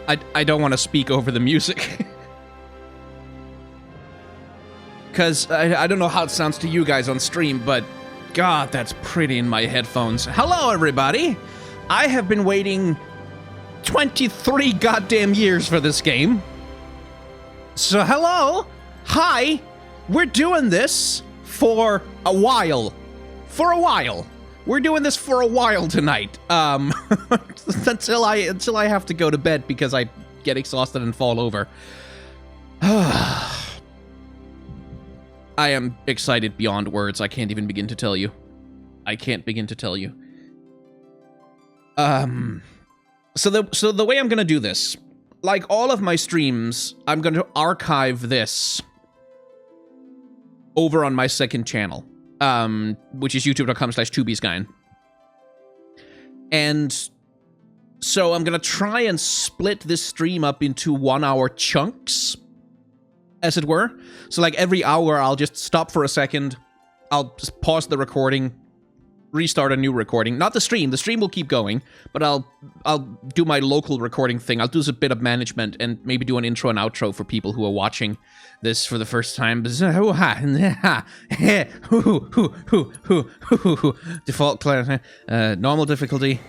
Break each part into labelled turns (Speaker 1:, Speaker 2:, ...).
Speaker 1: I don't want to speak over the music. Because I don't know how it sounds to you guys on stream, but God, that's pretty in my headphones. Hello, everybody! I have been waiting 23 goddamn years for this game. So hello, hi, we're doing this for a while. We're doing this for a while tonight. Until I have to go to bed because I get exhausted and fall over. I am excited beyond words. I can't even begin to tell you. So the way I'm gonna do this, like all of my streams, I'm gonna archive this over on my second channel, which is youtube.com/2bsguy. And so I'm gonna try and split this stream up into 1 hour chunks, as it were. So like every hour I'll just stop for a second, I'll just pause the recording, restart a new recording. Not the stream will keep going, but I'll do my local recording thing. I'll do a bit of management and maybe do an intro and outro for people who are watching this for the first time. Default normal difficulty.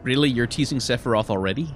Speaker 1: Really? You're teasing Sephiroth already?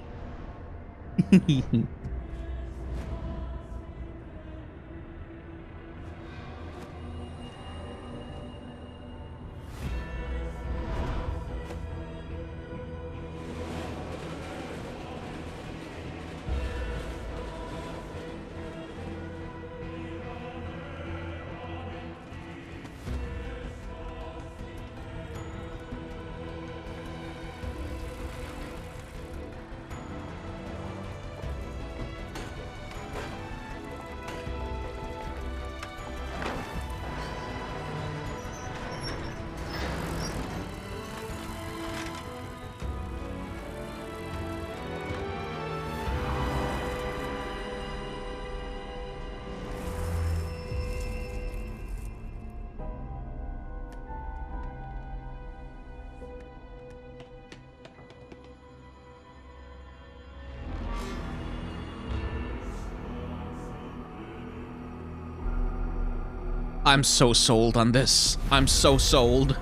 Speaker 1: I'm so sold on this. I'm so sold.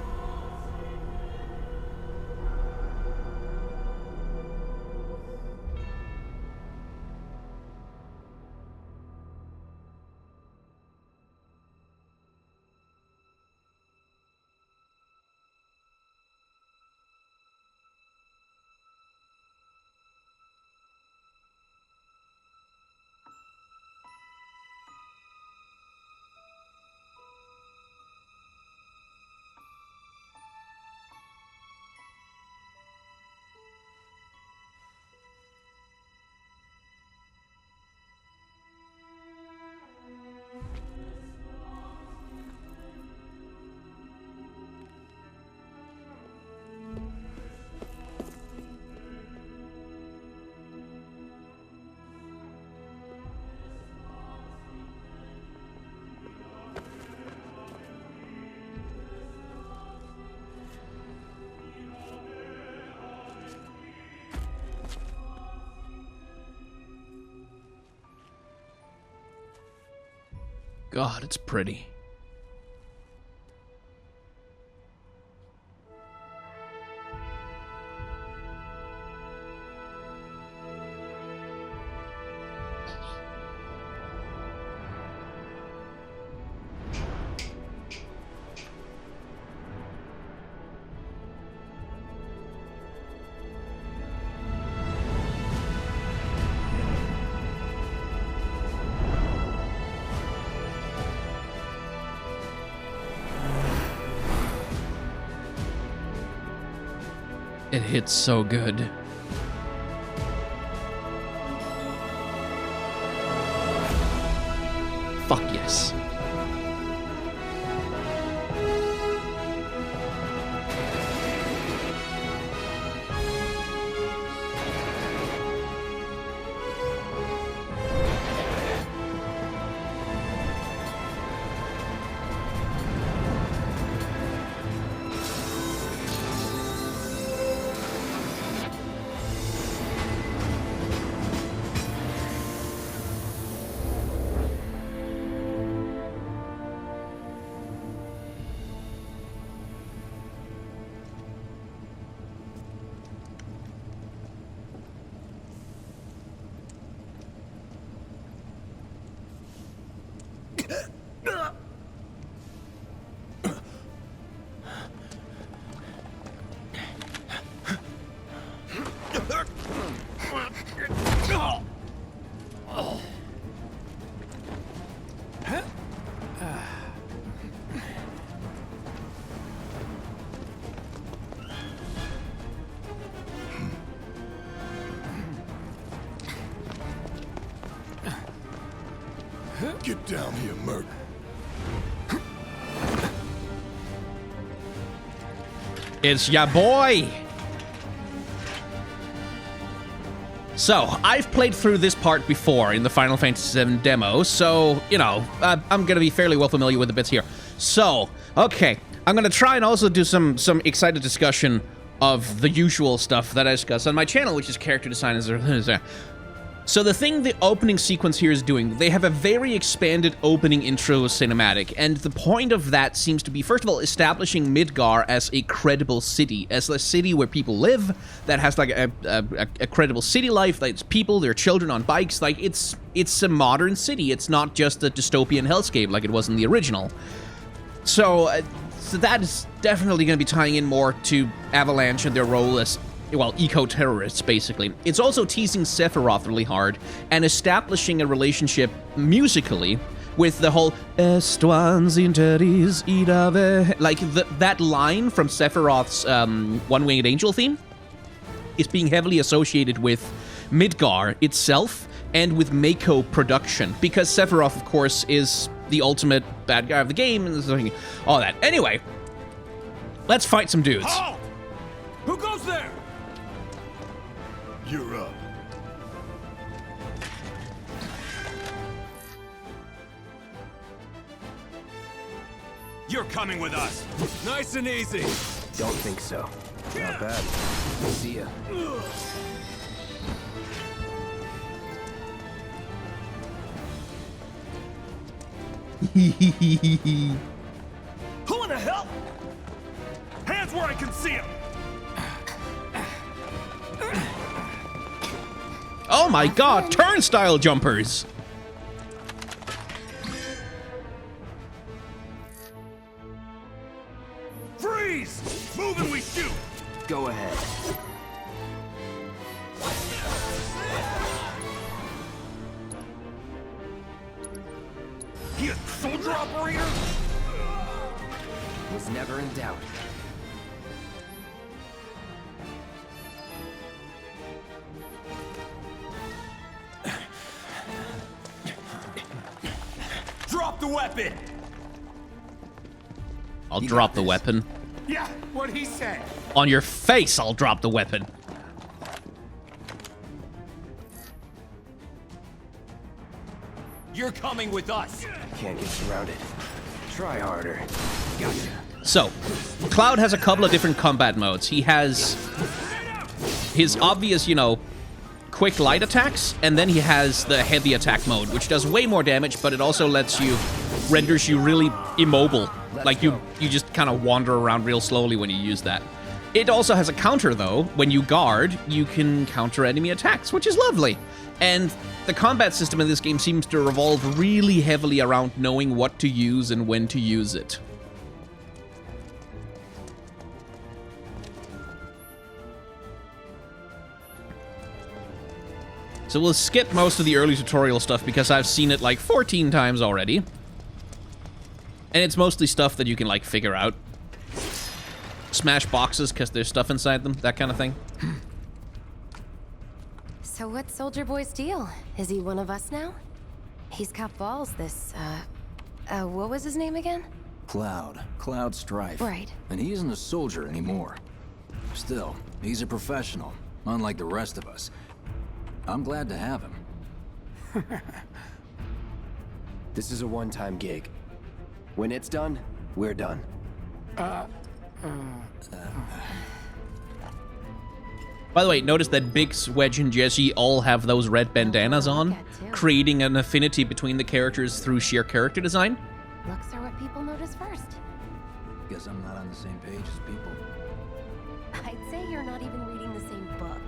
Speaker 1: God, it's pretty. It hits so good. Fuck yes.
Speaker 2: Get down here, Merc.
Speaker 1: It's ya boy! So, I've played through this part before in the Final Fantasy VII demo, so, you know, I'm gonna be fairly well familiar with the bits here. So, okay, I'm gonna try and also do some excited discussion of the usual stuff that I discuss on my channel, which is character design. So the thing the opening sequence here is doing, they have a very expanded opening intro cinematic, and the point of that seems to be, first of all, establishing Midgar as a credible city, as a city where people live, that has like a credible city life, like it's people, their children on bikes, like it's a modern city, it's not just a dystopian hellscape like it was in the original. So that is definitely going to be tying in more to Avalanche and their role as, well, eco-terrorists, basically. It's also teasing Sephiroth really hard and establishing a relationship musically with the whole Estuans interis idave. Like, that line from Sephiroth's One-Winged Angel theme is being heavily associated with Midgar itself and with Mako production, because Sephiroth, of course, is the ultimate bad guy of the game and all that. Anyway, let's fight some dudes.
Speaker 2: Halt! Who goes there? You're up. You're coming with us. Nice and easy.
Speaker 3: Don't think so. Not bad. See ya.
Speaker 2: Who in the hell? Hands where I can see him.
Speaker 1: Oh my god, turnstile jumpers!
Speaker 2: Freeze! Move and we shoot!
Speaker 3: Go ahead.
Speaker 2: He a soldier operator?
Speaker 3: Was never in doubt.
Speaker 2: Drop the weapon!
Speaker 1: I'll drop the weapon.
Speaker 2: Yeah, what he said.
Speaker 1: On your face, I'll drop the weapon.
Speaker 2: You're coming with us.
Speaker 3: Can't get surrounded. Try harder. Gotcha.
Speaker 1: So, Cloud has a couple of different combat modes. He has his obvious, you know, quick light attacks, and then he has the heavy attack mode, which does way more damage, but it also renders you really immobile. Like, you just kind of wander around real slowly when you use that. It also has a counter, though. When you guard, you can counter enemy attacks, which is lovely. And the combat system in this game seems to revolve really heavily around knowing what to use and when to use it. So we'll skip most of the early tutorial stuff because I've seen it like 14 times already. And it's mostly stuff that you can like figure out. smash boxes because there's stuff inside them, that kind of thing.
Speaker 4: So what's Soldier Boy's deal? Is he one of us now? He's got balls, this, what was his name again?
Speaker 3: Cloud Strife.
Speaker 4: Right.
Speaker 3: And he isn't a soldier anymore. Still, he's a professional, unlike the rest of us. I'm glad to have him.
Speaker 5: This is a one-time gig. When it's done, we're done.
Speaker 1: By the way, notice that Biggs, Wedge, and Jesse all have those red bandanas on, creating an affinity between the characters through sheer character design.
Speaker 4: Looks are what people notice first.
Speaker 3: Guess I'm not on the same page as people.
Speaker 4: I'd say you're not even reading the same book.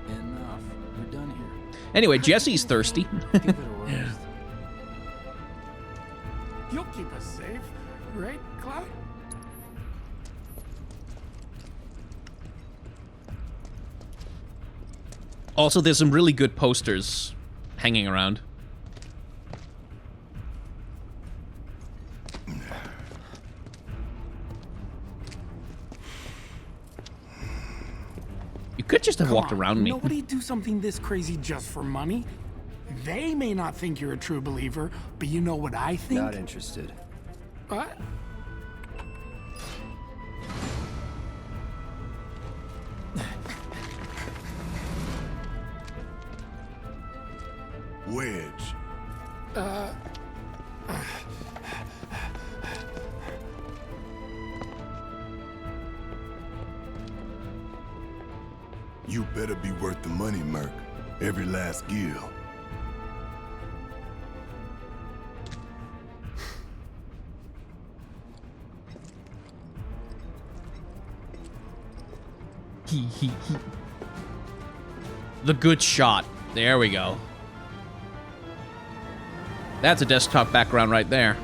Speaker 3: Enough. We're done here.
Speaker 1: Anyway, Jesse's thirsty.
Speaker 3: Give it a rest.
Speaker 6: You'll keep us safe, right, Cloud?
Speaker 1: Also, there's some really good posters hanging around. You could just have walked around me.
Speaker 6: Nobody do something this crazy just for money. They may not think you're a true believer, but you know what I think?
Speaker 5: Not interested.
Speaker 6: What?
Speaker 2: Wedge. You better be worth the money, Merc. Every last gil.
Speaker 1: The good shot. There we go. That's a desktop background right there.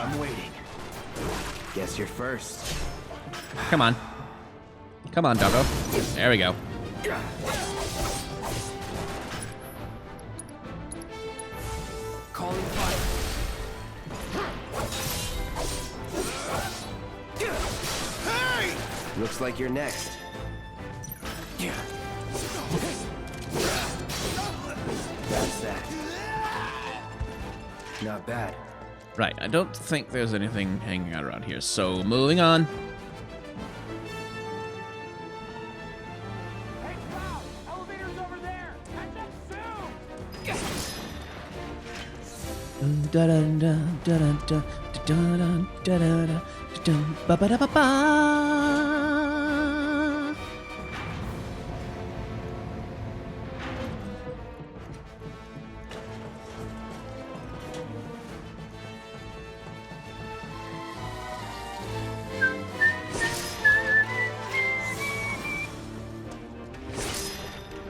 Speaker 5: I'm waiting. Guess you're first.
Speaker 1: Come on. Come on, doggo. There we go.
Speaker 5: Calling fire. Looks like you're next. That's that. Not bad.
Speaker 1: Right, I don't think there's anything hanging out around here, so moving on.
Speaker 2: Hey, Cloud! Elevator's over there! Catch up soon!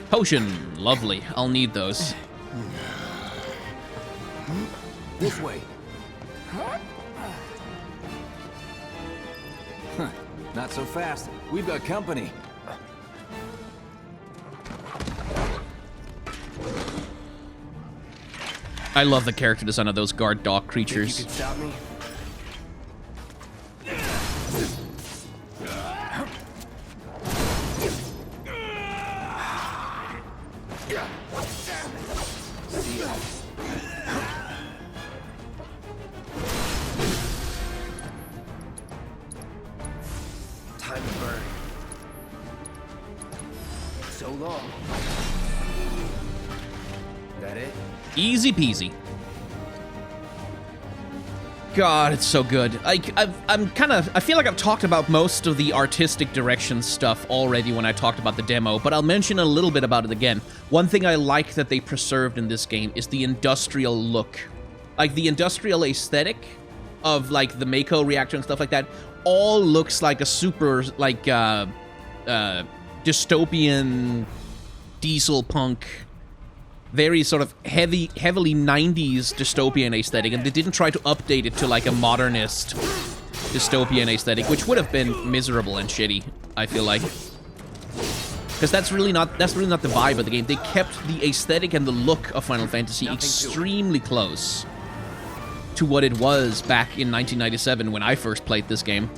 Speaker 1: Potion, lovely. I'll need those.
Speaker 3: This way. Huh, not so fast. We've got company.
Speaker 1: I love the character design of those guard dog
Speaker 5: Think
Speaker 1: creatures.
Speaker 5: you could stop me? Time to burn. So long. That it?
Speaker 1: Easy peasy. God, it's so good. I feel like I've talked about most of the artistic direction stuff already when I talked about the demo, but I'll mention a little bit about it again. One thing I like that they preserved in this game is the industrial look. Like, the industrial aesthetic of, like, the Mako reactor and stuff like that all looks like a super, like, dystopian diesel punk, very sort of heavily 90s dystopian aesthetic, and they didn't try to update it to like a modernist dystopian aesthetic, which would have been miserable and shitty, I feel like. because that's really not the vibe of the game. They kept the aesthetic and the look of Final Fantasy extremely close to what it was back in 1997 when I first played this game.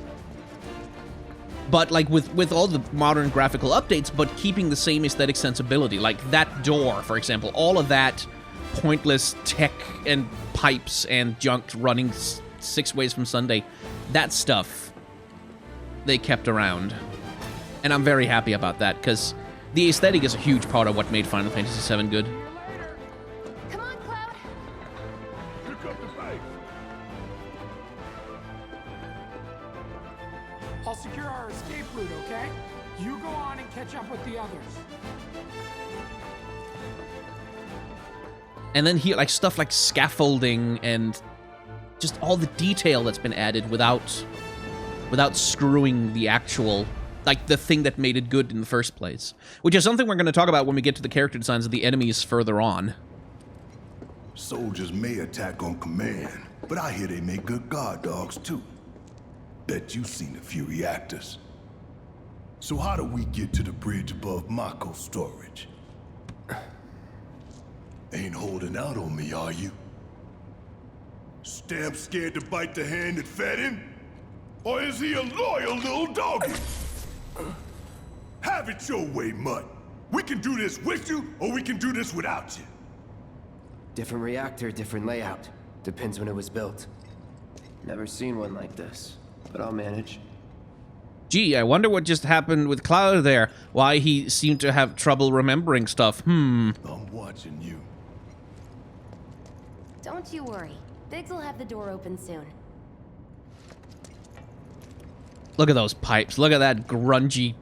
Speaker 1: But like with all the modern graphical updates, but keeping the same aesthetic sensibility. Like that door, for example, all of that pointless tech and pipes and junk running 6 ways from Sunday, that stuff they kept around. And I'm very happy about that, because the aesthetic is a huge part of what made Final Fantasy VII good.
Speaker 4: Come on, Cloud.
Speaker 2: Pick up the pace.
Speaker 6: I'll secure our escape route, okay? You go on and catch up with the others.
Speaker 1: And then here, like, stuff like scaffolding and just all the detail that's been added without screwing the actual, like, the thing that made it good in the first place. Which is something we're going to talk about when we get to the character designs of the enemies further on.
Speaker 2: Soldiers may attack on command, but I hear they make good guard dogs too. Bet you've seen a few reactors. So how do we get to the bridge above Mako storage? Ain't holding out on me, are you? Stamp scared to bite the hand that fed him? Or is he a loyal little doggy? Have it your way, Mutt. We can do this with you, or we can do this without you.
Speaker 5: Different reactor, different layout. Depends when it was built. Never seen one like this, but I'll manage.
Speaker 1: Gee, I wonder what just happened with Cloud there. Why he seemed to have trouble remembering stuff.
Speaker 2: I'm watching you.
Speaker 4: Don't you worry. Biggs will have the door open soon.
Speaker 1: Look at those pipes. Look at that grungy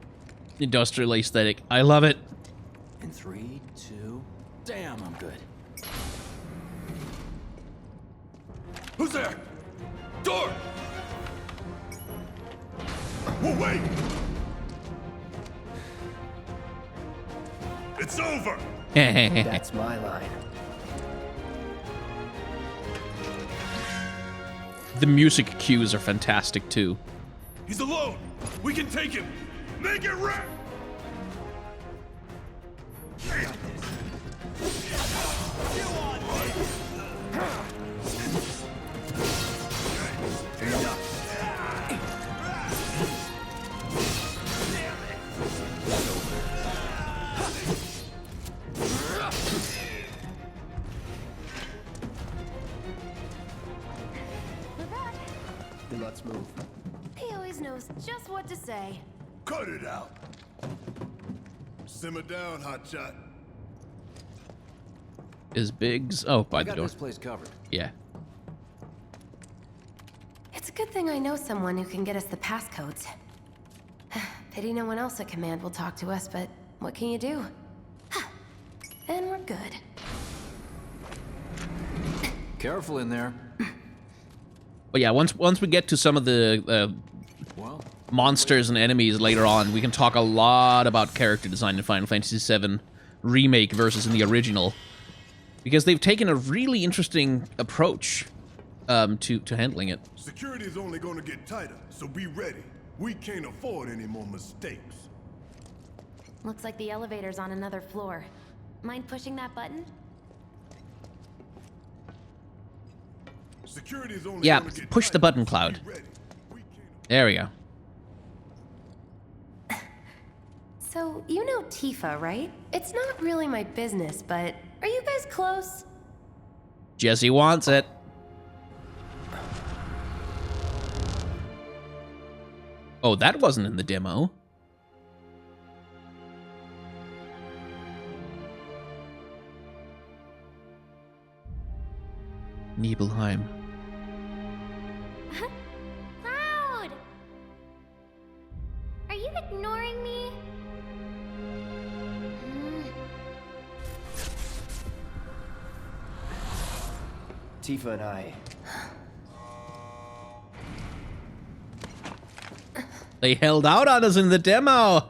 Speaker 1: industrial aesthetic. I love it.
Speaker 3: In 3, 2... Damn, I'm good.
Speaker 2: Who's there? Door! Whoa, wait! It's over!
Speaker 5: That's my line.
Speaker 1: The music cues are fantastic too.
Speaker 2: He's alone! We can take him! Make it right!
Speaker 5: Then let's move.
Speaker 4: He always knows just what to say.
Speaker 2: Cut it out! Simmer down, hotshot.
Speaker 1: Is Biggs? Oh, by
Speaker 3: I
Speaker 1: the
Speaker 3: got
Speaker 1: door.
Speaker 3: this place covered.
Speaker 1: Yeah.
Speaker 4: It's a good thing I know someone who can get us the passcodes. Pity no one else at command will talk to us, but what can you do? And we're good.
Speaker 3: Careful in there.
Speaker 1: But yeah, once we get to some of the
Speaker 3: Well,
Speaker 1: monsters and enemies later on, we can talk a lot about character design in Final Fantasy VII Remake versus in the original. Because they've taken a really interesting approach to handling it.
Speaker 2: Security's only gonna get tighter, so be ready. We can't afford any more mistakes.
Speaker 4: Looks like the elevator's on another floor. Mind pushing that button?
Speaker 2: Security's only
Speaker 1: Yeah,
Speaker 2: gonna get
Speaker 1: push the
Speaker 2: tighter,
Speaker 1: button,
Speaker 2: so
Speaker 1: Cloud.
Speaker 2: be ready. We can't
Speaker 1: There we go.
Speaker 4: So, you know Tifa, right? It's not really my business, but are you guys close?
Speaker 1: Jesse wants it. Oh, that wasn't in the demo. Nibelheim.
Speaker 7: Cloud! Are you ignoring me?
Speaker 5: Tifa and I.
Speaker 1: They held out on us in the demo.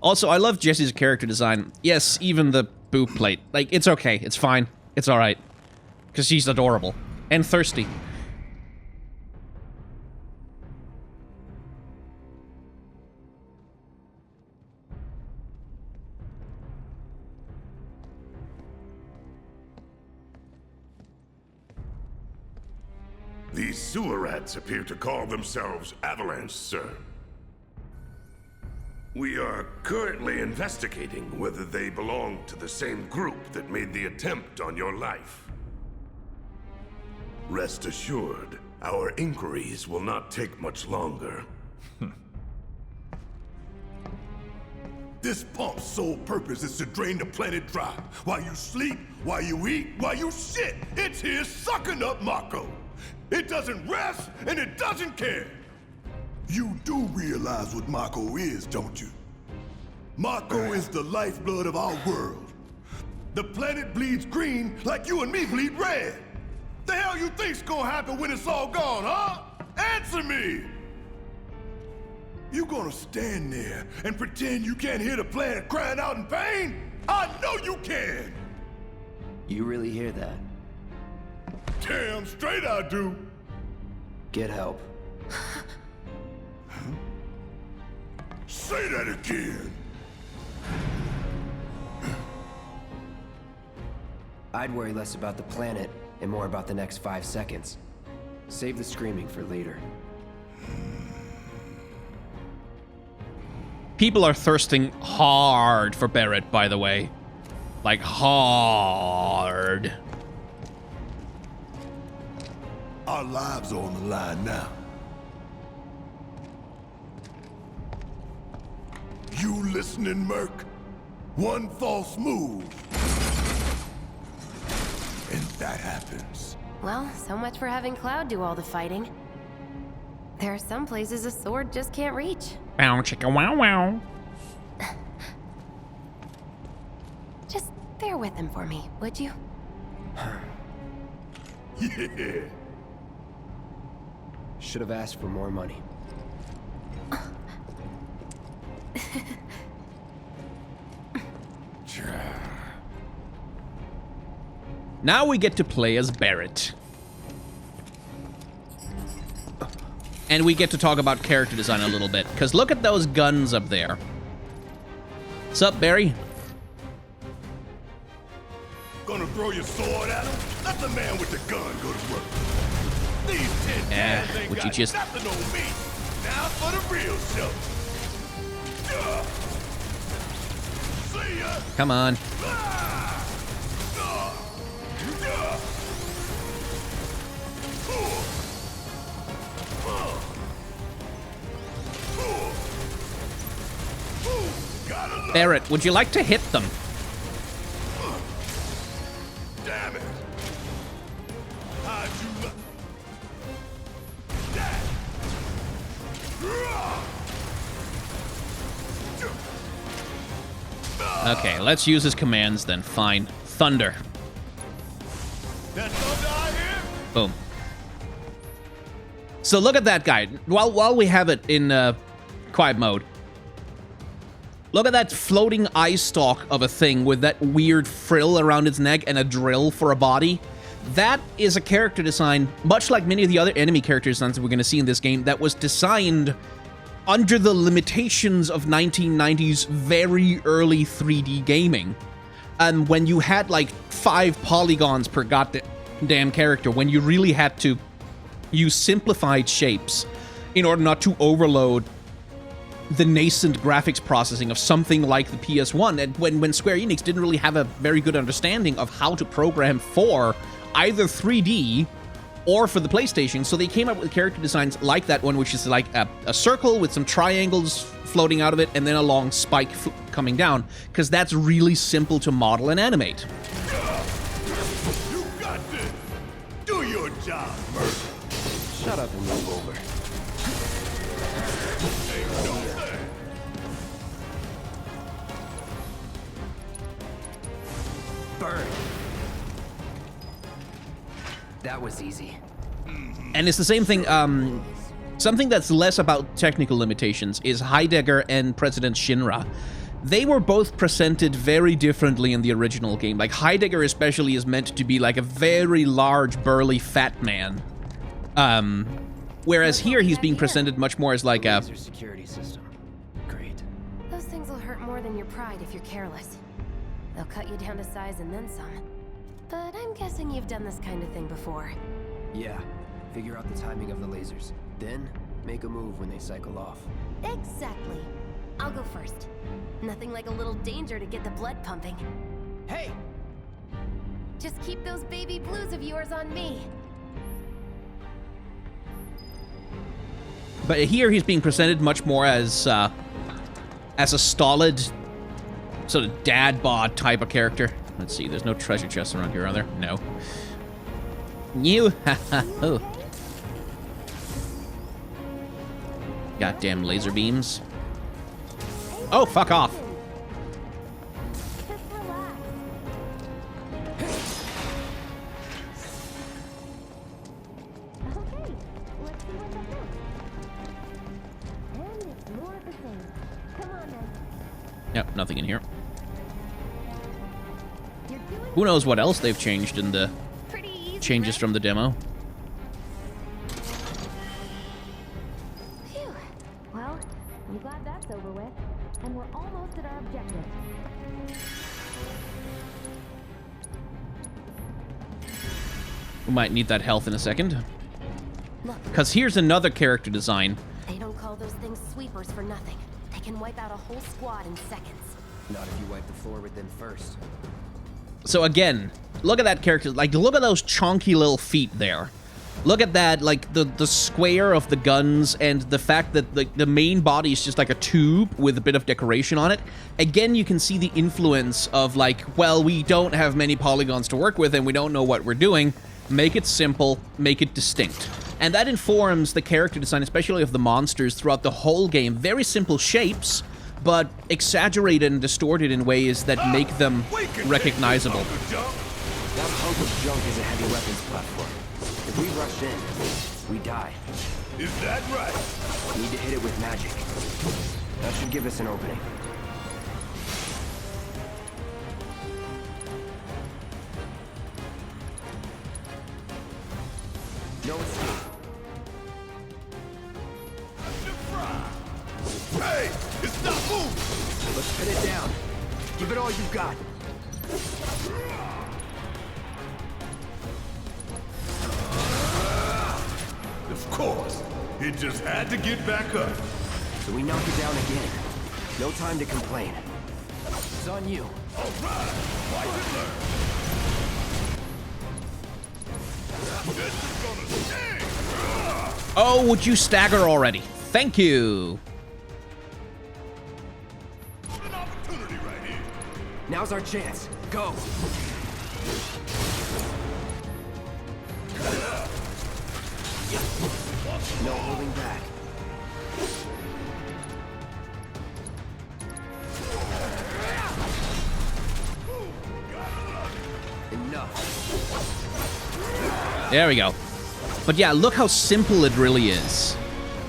Speaker 1: Also, I love Jesse's character design. Yes, even the boob plate. Like, it's okay. It's fine. It's alright. Because she's adorable. And thirsty.
Speaker 8: These sewer rats appear to call themselves Avalanche, sir. We are currently investigating whether they belong to the same group that made the attempt on your life. Rest assured, our inquiries will not take much longer.
Speaker 2: This pump's sole purpose is to drain the planet dry. While you sleep, while you eat, while you shit, it's here sucking up Mako. It doesn't rest, and it doesn't care. You do realize what Mako is, don't you? Mako is the lifeblood of our world. The planet bleeds green like you and me bleed red. The hell you think's gonna happen when it's all gone, huh? Answer me! You gonna stand there and pretend you can't hear the planet crying out in pain? I know you can!
Speaker 5: You really hear that?
Speaker 2: Damn straight I do!
Speaker 5: Get help.
Speaker 2: Say that again!
Speaker 5: I'd worry less about the planet and more about the next 5 seconds. Save the screaming for later.
Speaker 1: People are thirsting hard for Barrett, by the way. Like, hard.
Speaker 2: Our lives are on the line now. You listening, Merc? One false move, and that happens.
Speaker 4: Well, so much for having Cloud do all the fighting. There are some places a sword just can't reach.
Speaker 1: Bow chicka wow wow.
Speaker 4: Just bear with him for me, would you?
Speaker 2: Yeah.
Speaker 5: Should have asked for more money.
Speaker 1: Now we get to play as Barrett. And we get to talk about character design a little bit, because look at those guns up there. What's up, Barry?
Speaker 2: Gonna throw your sword at him? Let the man with the gun go to work. These 10 cans ain't
Speaker 1: would you
Speaker 2: got
Speaker 1: just...
Speaker 2: nothing on me. Now for the real show. See ya.
Speaker 1: Come on. Barrett, would you like to hit them?
Speaker 2: Damn it! How'd you look?
Speaker 1: Okay, let's use his commands then. Fine. Thunder.
Speaker 2: That thunder I hear?
Speaker 1: Boom. So look at that guy. While we have it in quiet mode, look at that floating eye stalk of a thing with that weird frill around its neck and a drill for a body. That is a character design, much like many of the other enemy character designs that we're going to see in this game, that was designed under the limitations of 1990s very early 3D gaming. And when you had like 5 polygons per goddamn character, when you really had to use simplified shapes in order not to overload the nascent graphics processing of something like the PS1, and when Square Enix didn't really have a very good understanding of how to program for either 3D or for the PlayStation, so they came up with character designs like that one, which is like a circle with some triangles floating out of it, and then a long spike coming down, because that's really simple to model and animate.
Speaker 2: You got this! Do your job, Merc!
Speaker 5: Shut up and move over.
Speaker 2: Ain't no thing!
Speaker 5: Burn! That was easy.
Speaker 1: And it's the same thing, something that's less about technical limitations is Heidegger and President Shinra. They were both presented very differently in the original game. Like, Heidegger especially is meant to be like a very large, burly, fat man. Whereas here he's being presented much more as like a...
Speaker 5: Laser security system. Great.
Speaker 4: Those things will hurt more than your pride if you're careless. They'll cut you down to size and then some. But I'm guessing you've done this kind of thing before.
Speaker 5: Yeah. Figure out the timing of the lasers. Then, make a move when they cycle off.
Speaker 4: Exactly. I'll go first. Nothing like a little danger to get the blood pumping.
Speaker 5: Hey!
Speaker 4: Just keep those baby blues of yours on me.
Speaker 1: But here he's being presented much more as a stolid, sort of dad bod type of character. Let's see, there's no treasure chests around here, are there? No. You, oh. Goddamn laser beams. Oh, fuck off.
Speaker 7: Just relax. Okay, let's see what's up next. And it's more of the same. Come on then.
Speaker 1: Yep, nothing in here.
Speaker 7: You're doing
Speaker 1: Who knows what else they've changed in the
Speaker 7: pretty easy.
Speaker 1: changes
Speaker 7: right?
Speaker 1: from the demo.
Speaker 7: Phew. Well, I'm glad that's over with. And we're almost at our objective.
Speaker 1: We might need that health in a second.
Speaker 4: Look,
Speaker 1: Because here's another character design.
Speaker 4: they don't call those things sweepers for nothing. They can wipe out a whole squad in seconds.
Speaker 5: Not if you wipe the floor with them first.
Speaker 1: So again, look at that character. Like, look at those chonky little feet there. Look at that, like, the square of the guns and the fact that the main body is just like a tube with a bit of decoration on it. Again, you can see the influence of, like, well, we don't have many polygons to work with and we don't know what we're doing. Make it simple, make it distinct. And that informs the character design, especially of the monsters, throughout the whole game. Very simple shapes, but exaggerated and distorted in ways that make them recognizable.
Speaker 5: That hunk of junk is a heavy weapons platform. If we rush in, we die.
Speaker 2: Is that right?
Speaker 5: Need to hit it with magic. That should give us an opening. No escape.
Speaker 2: Hey, it's not moving.
Speaker 5: Let's pin it down. Give it all you've got.
Speaker 2: Of course. It just had to get back up.
Speaker 5: So we knock it down again. No time to complain. It's on you.
Speaker 2: All right. Watch it learn. This is gonna sting.
Speaker 1: Oh, would you stagger already? Thank you.
Speaker 2: An opportunity right here.
Speaker 5: Now's our chance. Go. No holding back. Enough.
Speaker 1: There we go. But yeah, look how simple it really is.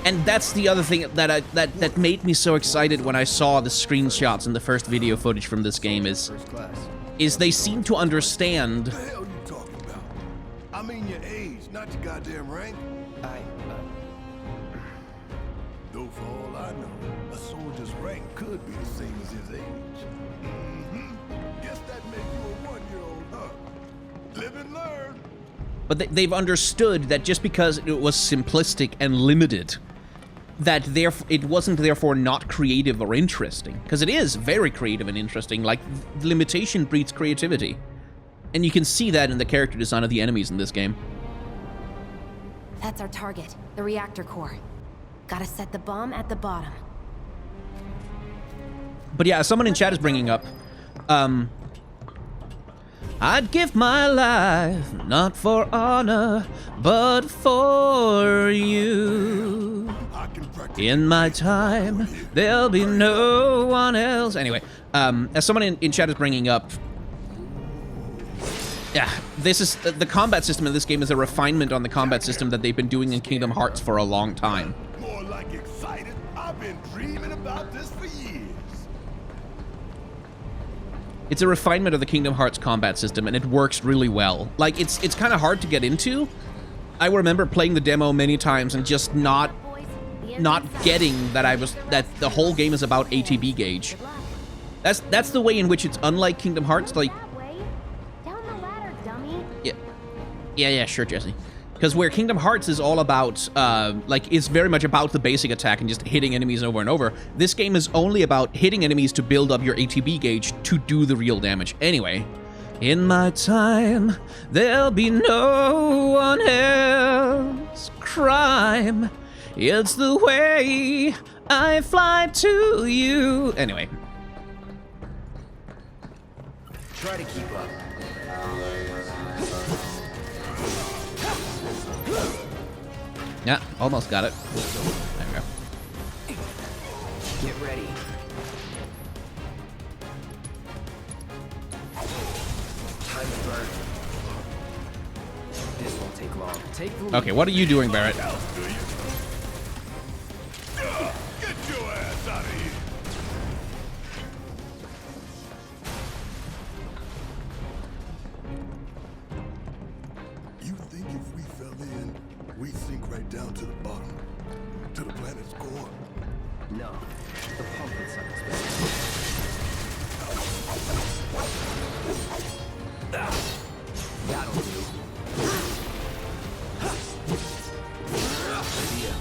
Speaker 1: And that's the other thing that made me so excited when I saw the screenshots and the first video footage from this game is
Speaker 5: First class.
Speaker 1: they seem to understand.
Speaker 2: What the hell you talking about? I mean your age, not your goddamn rank. Though for all I know, a soldier's rank could be the same as his age. Guess that make you a 1-year-old, huh? Live and learn.
Speaker 1: But they've understood that just because it was simplistic and limited, that it wasn't therefore not creative or interesting. Because it is very creative and interesting. Like, limitation breeds creativity. And you can see that in the character design of the enemies in this game.
Speaker 4: That's our target, the reactor core. Gotta set the bomb at the bottom.
Speaker 1: But yeah, someone in chat is bringing up, I'd give my life, not for honor, but for you.
Speaker 2: I can practice.
Speaker 1: In my time, there'll be no one else. Anyway, as someone in chat is bringing up, yeah, this is the combat system in this game is a refinement on the combat system that they've been doing in Kingdom Hearts for a long time.
Speaker 2: More like excited. I've been dreaming about this for years.
Speaker 1: It's a refinement of the Kingdom Hearts combat system, and it works really well. Like, it's kind of hard to get into. I remember playing the demo many times and just not getting that the whole game is about ATB gauge. That's the way in which it's unlike Kingdom Hearts. Like,
Speaker 7: That way. Down the ladder, dummy.
Speaker 1: yeah, sure, Jesse. Because where Kingdom Hearts is all about, like, it's very much about the basic attack and just hitting enemies over and over, this game is only about hitting enemies to build up your ATB gauge to do the real damage. Anyway, in my time, there'll be no one else. Crime, it's the way I fly to you. Anyway.
Speaker 5: Try to keep up.
Speaker 1: Yeah, almost got it. There we go.
Speaker 5: Get ready. Time to burn. This won't take long. Take the lead.
Speaker 1: Okay, what are you doing, Barrett?
Speaker 2: Get your ass out of here. You think if we fell in, we'd sink right down to the bottom? To the planet's core?
Speaker 5: No. The pump is unexpected. That'll do. Idea.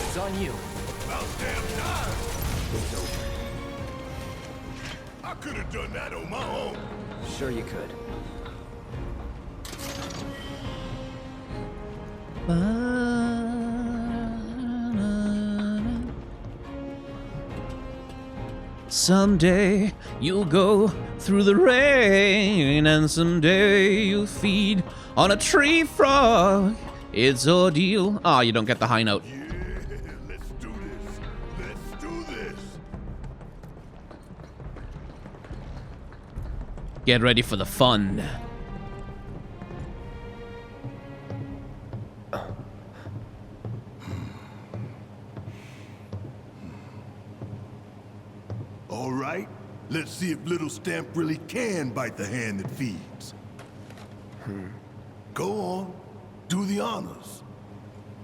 Speaker 5: It's on you.
Speaker 2: About damn time.
Speaker 5: It's over.
Speaker 2: I could have done that on my own.
Speaker 5: Sure you could.
Speaker 1: Someday you'll go through the rain, and someday you'll feed on a tree frog. It's ordeal. Ah, you don't get the high note.
Speaker 2: Yeah, let's do this. Let's do this.
Speaker 1: Get ready for the fun.
Speaker 2: All right, let's see if little Stamp really can bite the hand that feeds. Go on, do the honors.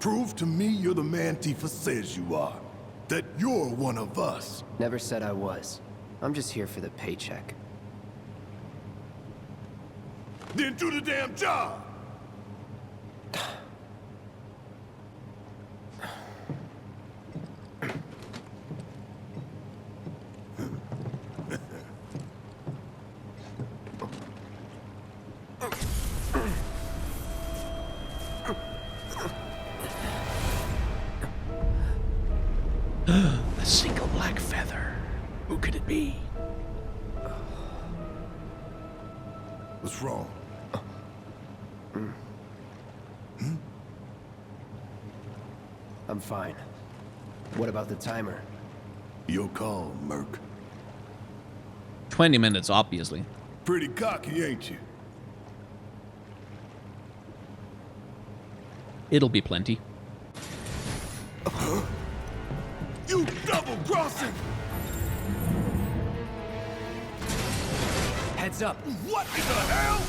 Speaker 2: Prove to me you're the man Tifa says you are. That you're one of us.
Speaker 5: Never said I was. I'm just here for the paycheck.
Speaker 2: Then do the damn job.
Speaker 1: A single black feather. Who could it be?
Speaker 2: What's wrong?
Speaker 5: I'm fine. What about the timer?
Speaker 2: Your call, Merc.
Speaker 1: 20 minutes, obviously.
Speaker 2: Pretty cocky, ain't you?
Speaker 1: It'll be plenty.
Speaker 2: You double-crossing!
Speaker 5: Heads up!
Speaker 2: What in the hell?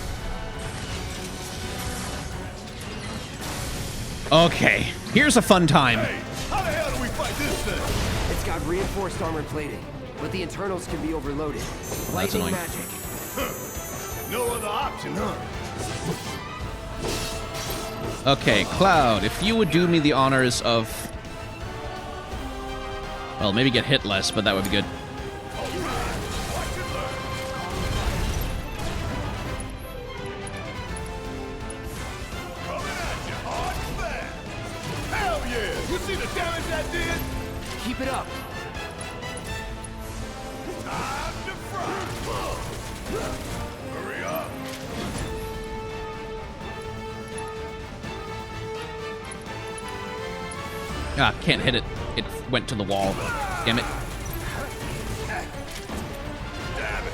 Speaker 1: Okay, here's a fun time.
Speaker 2: Hey, how the hell do we fight this thing?
Speaker 5: It's got reinforced armor plating, but the internals can be overloaded.
Speaker 1: That's
Speaker 5: Lightning
Speaker 1: annoying.
Speaker 5: magic.
Speaker 2: No other option, huh?
Speaker 1: Okay, Cloud, if you would do me the honors of... Well, maybe get hit less, but that would be good.
Speaker 2: Coming at you hard and fast. Hell yeah! You see the damage that did?
Speaker 5: Keep it up.
Speaker 2: Time to fry. Hurry up.
Speaker 1: Ah, can't hit it. It went to the wall. Damn it.
Speaker 2: Damn it.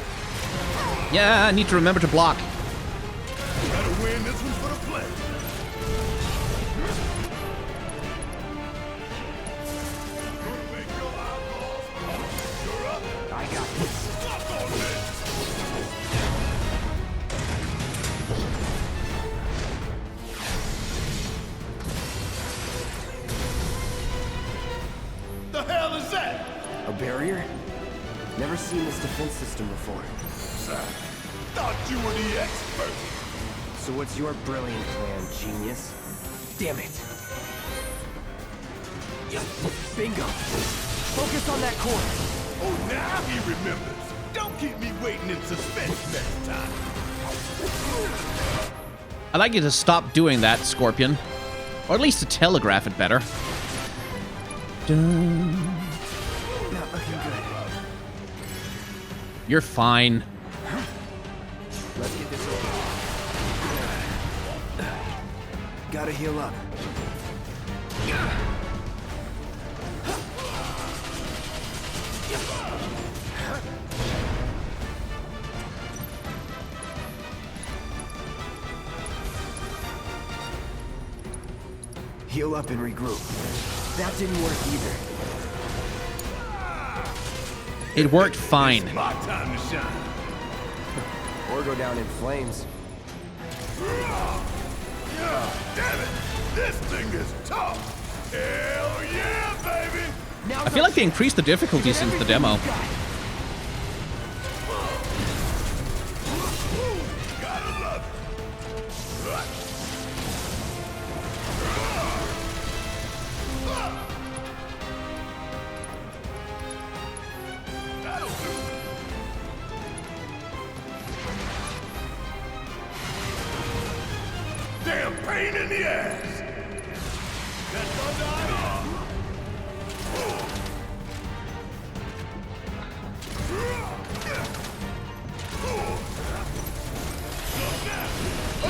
Speaker 1: Yeah, I need to remember to block.
Speaker 2: Gotta win this one for the play. Make your eyeballs. You're up.
Speaker 5: I got this.
Speaker 2: Fuck on this. The hell is that?
Speaker 5: A barrier? seen this defense system before.
Speaker 2: Thought you were the expert.
Speaker 5: So what's your brilliant plan, genius? Damn it. Bingo. Focus on that core.
Speaker 2: Oh, now he remembers. Don't keep me waiting in suspense next time.
Speaker 1: I'd like you to stop doing that, Scorpion. Or at least to telegraph it better. Dun.
Speaker 5: Not looking good.
Speaker 1: You're fine.
Speaker 5: Let's get this over. Gotta heal up. Heal up and regroup. That didn't work either.
Speaker 1: It worked fine.
Speaker 2: It's my time to shine.
Speaker 5: Or go down in flames.
Speaker 2: Yeah, damn it! This thing is tough! Hell yeah, baby!
Speaker 5: Now
Speaker 1: I feel like they increased the difficulty since the demo.
Speaker 2: Gotta love it. That'll do. Damn pain in the ass! That's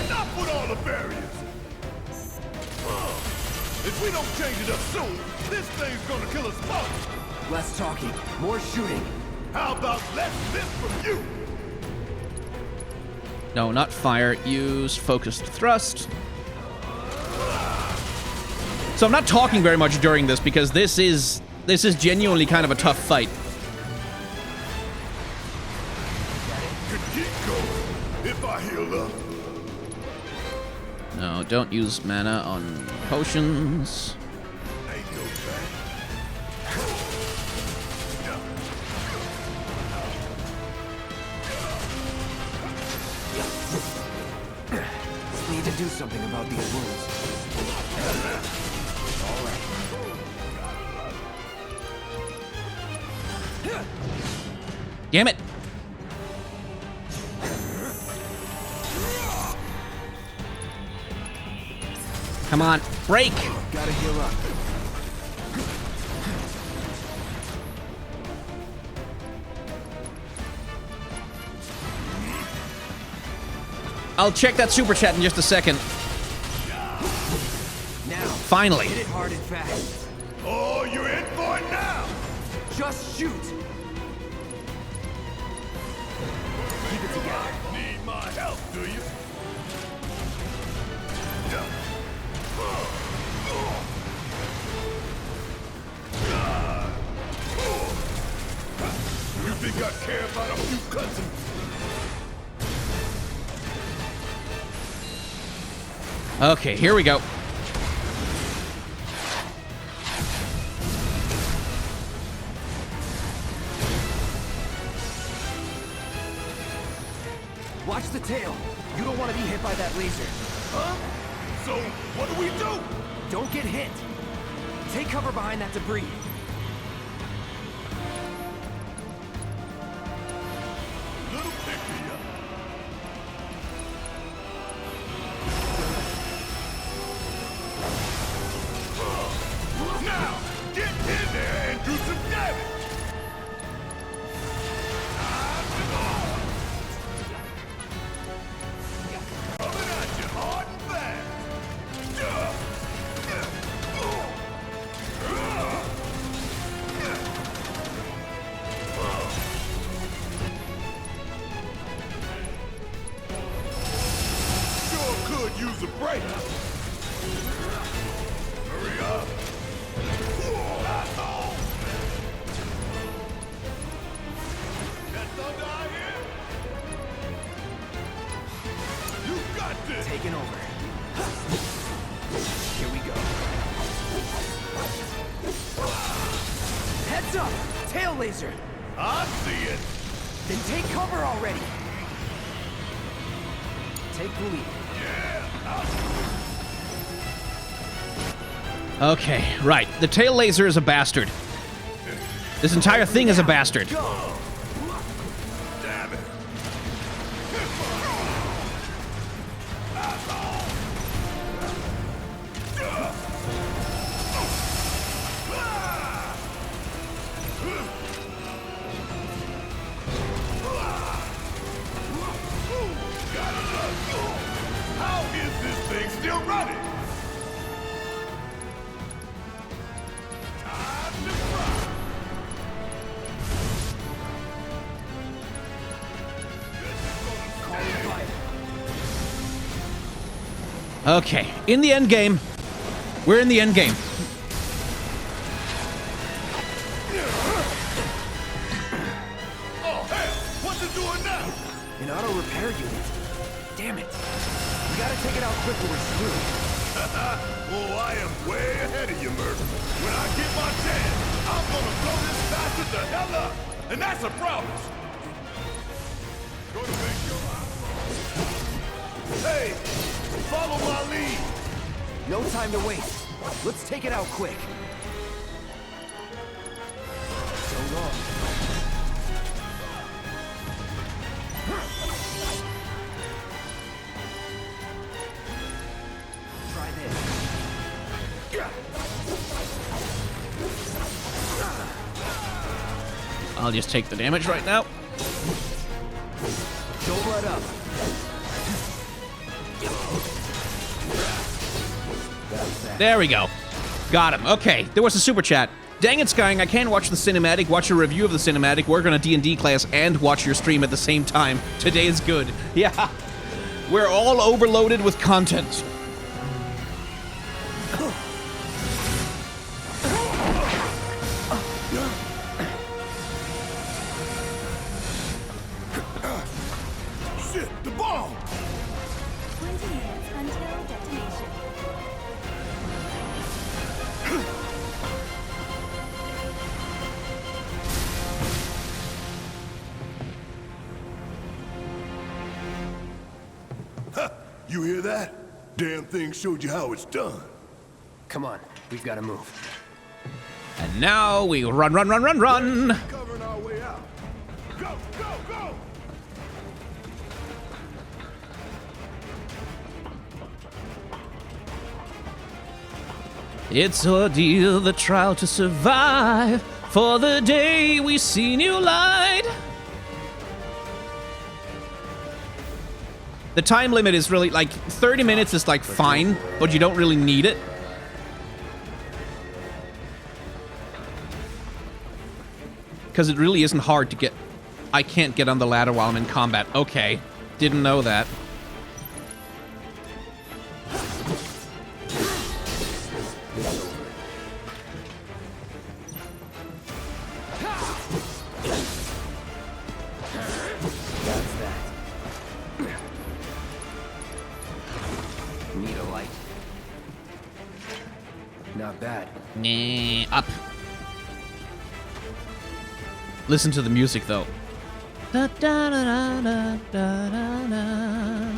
Speaker 2: enough with all the barriers! If we don't change it up soon, this thing's gonna kill us both!
Speaker 5: Less talking, more shooting.
Speaker 2: How about less this from you?
Speaker 1: No, not fire. Use focused thrust. So I'm not talking very much during this because this is genuinely kind of a tough fight.
Speaker 2: Could keep going if I heal up.
Speaker 1: No, don't use mana on potions.
Speaker 2: Ain't no bad.
Speaker 5: Need to do something about these wounds. All right.
Speaker 1: Damn it! Come on, break!
Speaker 5: Gotta heal up.
Speaker 1: I'll check that super chat in just a second.
Speaker 5: Now,
Speaker 1: Finally.
Speaker 5: hit it hard and fast.
Speaker 2: Oh, you're in for it now!
Speaker 5: Just shoot. Keep it together.
Speaker 2: Need my help, do you? You think I care about a few cuts and...
Speaker 1: Okay, here we go.
Speaker 5: Watch the tail. You don't want to be hit by that laser.
Speaker 2: Huh? So, what do we do?
Speaker 5: Don't get hit. Take cover behind that debris.
Speaker 2: Little pick me up. Now, get in there and do some damage! Coming at you hard and fast! Sure could use a break! Hurry up! That's all! Got thunder out here? You got this!
Speaker 5: Taking over. Here we go. Heads up! Tail laser!
Speaker 2: I see it.
Speaker 5: Then take cover already. Take the lead.
Speaker 1: Okay, right. The tail laser is a bastard. This entire thing is a bastard.
Speaker 2: Damn it. How is this thing still running? Time to fry.
Speaker 1: Okay, in the end game. We're in the end game.
Speaker 2: Oh, hell! What's it doing now?
Speaker 5: An auto repair unit. Damn it. We gotta take it out quick or we're screwed.
Speaker 2: Oh, I am way ahead of you, Murph. When I get my chance, I'm gonna blow this bastard the hell up. And that's a promise. Gonna make your eyes roll. Hey, follow my lead.
Speaker 5: No time to waste. Let's take it out quick. So long. Try this.
Speaker 1: I'll just take the damage right now.
Speaker 5: Don't let up.
Speaker 1: There we go. Got him. Okay, there was a super chat. Dang it, Skying, I can't watch the cinematic, watch a review of the cinematic, work on a D&D class, and watch your stream at the same time. Today is good. Yeah. We're all overloaded with content.
Speaker 2: Shit, the bomb!
Speaker 7: 20 minutes until detonation.
Speaker 2: You hear that? Damn thing showed you how it's done.
Speaker 5: Come on, we've got to move.
Speaker 1: And now we run.
Speaker 2: Covering our way out. Go, go, go!
Speaker 1: It's ordeal, the trial to survive, for the day we see new light. The time limit is really, like, 30 minutes is, like, fine, but you don't really need it. Because it really isn't hard to get... I can't get on the ladder while I'm in combat. Okay, didn't know that.
Speaker 5: Need a light. Not bad.
Speaker 1: Nah, up. Listen to the music, though. Da, da, da, da, da, da, da.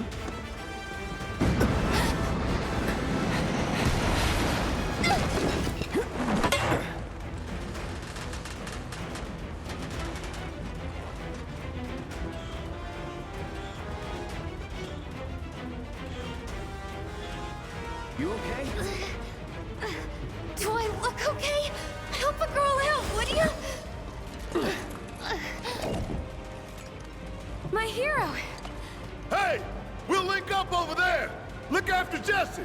Speaker 5: You okay?
Speaker 4: Do I look okay? Help a girl out, would you? My hero.
Speaker 2: Hey! We'll link up over there! Look after Jesse!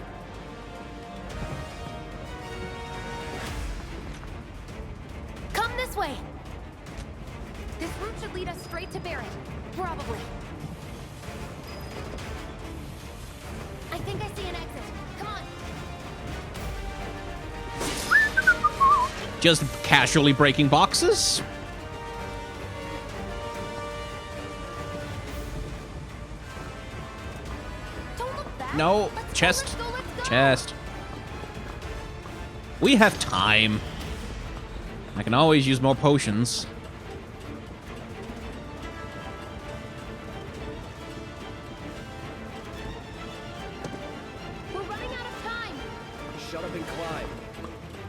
Speaker 7: Come this way. This route should lead us straight to Barrett. Probably. I think I see an exit. Come on.
Speaker 1: Just casually breaking boxes?
Speaker 7: Don't look back.
Speaker 1: No,
Speaker 7: Let's
Speaker 1: chest.
Speaker 7: go, let's go.
Speaker 1: Chest. We have time. I can always use more potions.
Speaker 5: shut up and climb.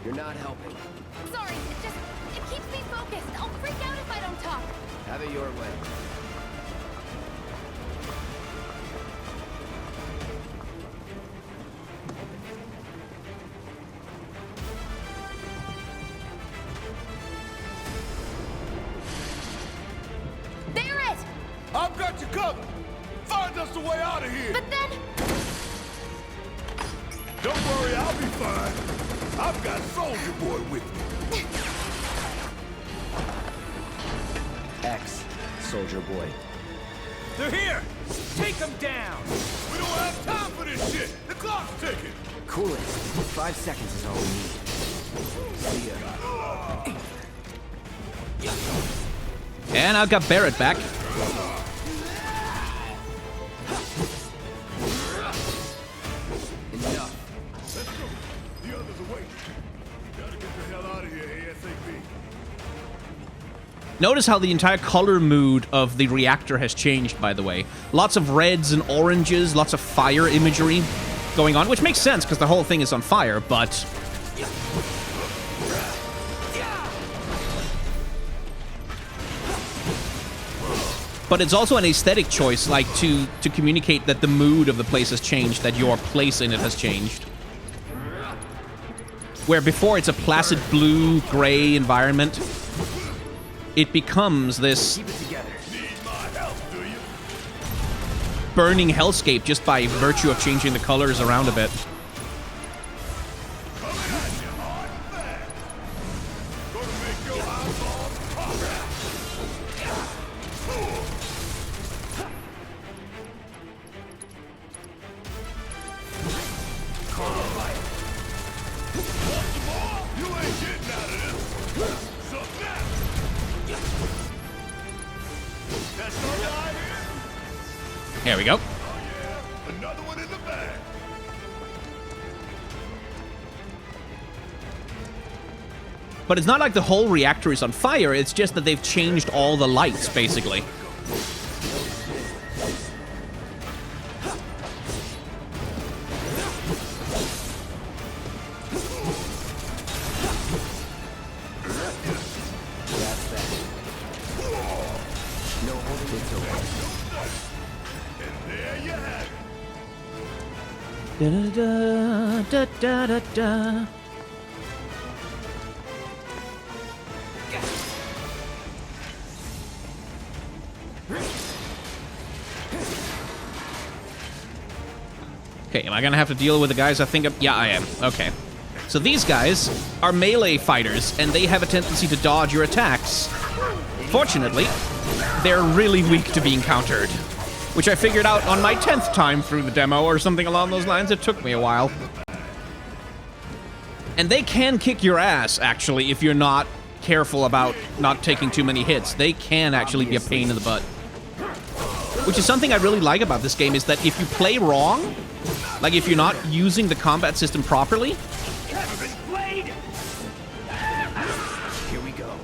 Speaker 5: You're not helping.
Speaker 7: Sorry, it keeps me focused. I'll freak out if I don't talk.
Speaker 5: Have it your way.
Speaker 7: Barrett!
Speaker 2: I've got you covered. Find us a way out of here.
Speaker 7: But then...
Speaker 2: Don't worry, I'll be fine. I've got Soldier Boy with me.
Speaker 5: X, Soldier Boy.
Speaker 9: They're here! Take them down!
Speaker 2: We don't have time for this shit. The clock's ticking.
Speaker 5: Cool it. 5 seconds is all we need. See ya.
Speaker 1: And I've got Barrett back.
Speaker 5: Enough.
Speaker 2: Let's go. The others are waiting. Gotta get the hell out of here ASAP.
Speaker 1: Notice how the entire color mood of the reactor has changed, by the way. Lots of reds and oranges, lots of fire imagery going on, which makes sense because the whole thing is on fire, but... But it's also an aesthetic choice, like, to communicate that the mood of the place has changed, that your place in it has changed. Where before it's a placid blue, gray environment, it becomes this
Speaker 5: Keep it together.
Speaker 1: burning hellscape just by virtue of changing the colors around a bit. There we go.
Speaker 2: Another one in the bag.
Speaker 1: But it's not like the whole reactor is on fire, it's just that they've changed all the lights, basically. Da da da da da da. Okay, am I gonna have to deal with the guys I think I'm... Yeah, I am. Okay. So these guys are melee fighters, and they have a tendency to dodge your attacks. Fortunately, they're really weak to being countered, which I figured out on my 10th time through the demo or something along those lines. It took me a while. And they can kick your ass, actually, if you're not careful about not taking too many hits. They can actually be a pain in the butt. Which is something I really like about this game, is that if you play wrong, like if you're not using the combat system properly,
Speaker 5: Here we go.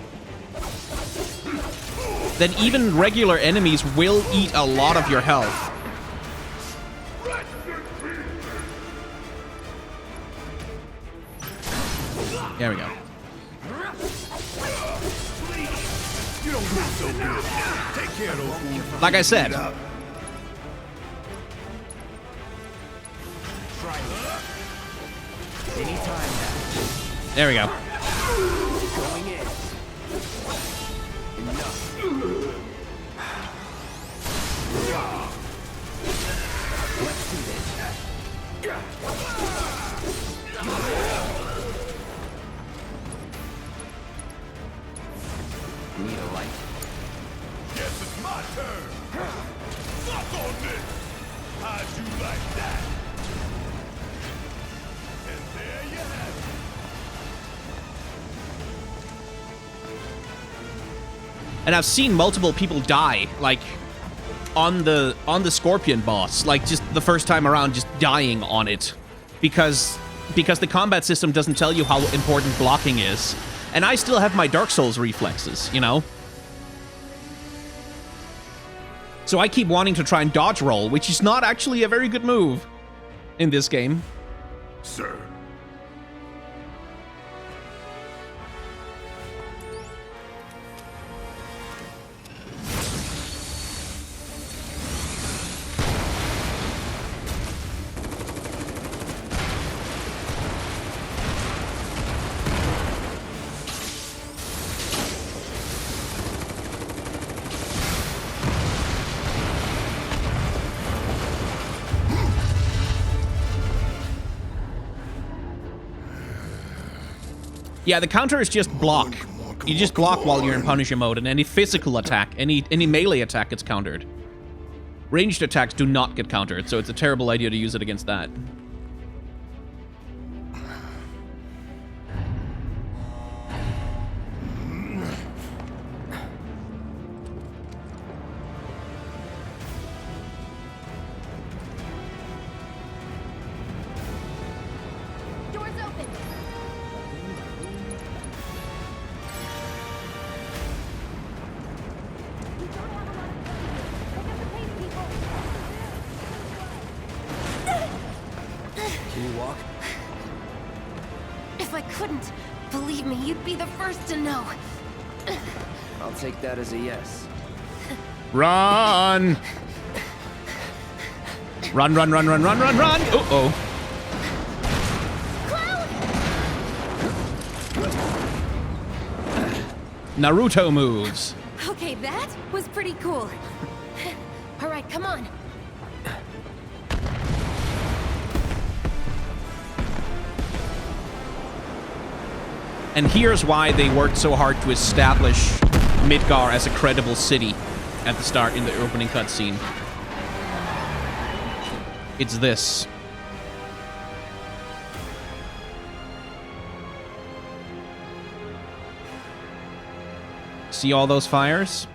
Speaker 1: then even regular enemies will eat a lot of your health. There we go.
Speaker 2: You don't look so good. Take care of those fools.
Speaker 1: Like I said,
Speaker 5: Anytime now.
Speaker 1: there we go.
Speaker 5: Going in. Enough. Let's do this. Need a light?
Speaker 2: Guess it's my turn. Fuck on this. How'd you like that? And there you have it.
Speaker 1: And I've seen multiple people die, like, on the Scorpion boss, like, just the first time around, just dying on it. Because the combat system doesn't tell you how important blocking is. And I still have my Dark Souls reflexes, you know? So I keep wanting to try and dodge roll, which is not actually a very good move in this game.
Speaker 8: Sir,
Speaker 1: Yeah, the counter is just block. You just block while you're in Punisher mode, and any physical attack, any melee attack gets countered. Ranged attacks do not get countered, so it's a terrible idea to use it against that.
Speaker 7: Doors open. We don't have a lot of time here. Pick up the pace, people.
Speaker 3: Can you walk?
Speaker 4: If I couldn't, believe me, you'd be the first to know.
Speaker 5: I'll take that as a yes.
Speaker 1: Run! Run, run, run, run, run, run, run! Uh-oh. Naruto moves.
Speaker 4: Okay, that was pretty cool. All right, come on.
Speaker 1: And here's why they worked so hard to establish Midgar as a credible city at the start in the opening cutscene. It's this. See all those fires?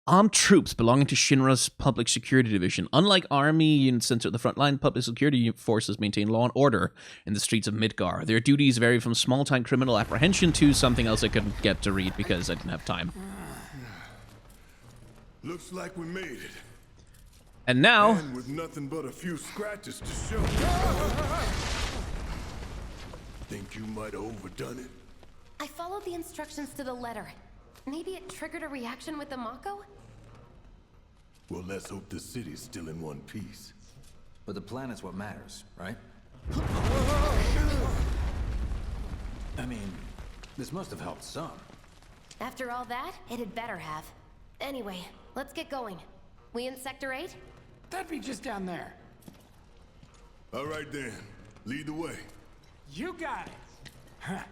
Speaker 1: Armed troops belonging to Shinra's Public Security Division. Unlike army units sent to the front line, public security forces maintain law and order in the streets of Midgar. Their duties vary from small-time criminal apprehension to something else I couldn't get to read because I didn't have time.
Speaker 2: Looks like we made it.
Speaker 1: And now...
Speaker 2: And with nothing but a few scratches to show. Think you might have overdone it?
Speaker 4: I followed the instructions to the letter. Maybe it triggered a reaction with the Mako?
Speaker 2: Well, let's hope the city's still in one piece.
Speaker 3: But the planet's what matters, right? I mean, this must have helped some.
Speaker 4: After all that, it had better have. Anyway, let's get going. We in Sector 8?
Speaker 6: That'd be just down there.
Speaker 2: All right then, lead the way.
Speaker 6: You got it. Huh.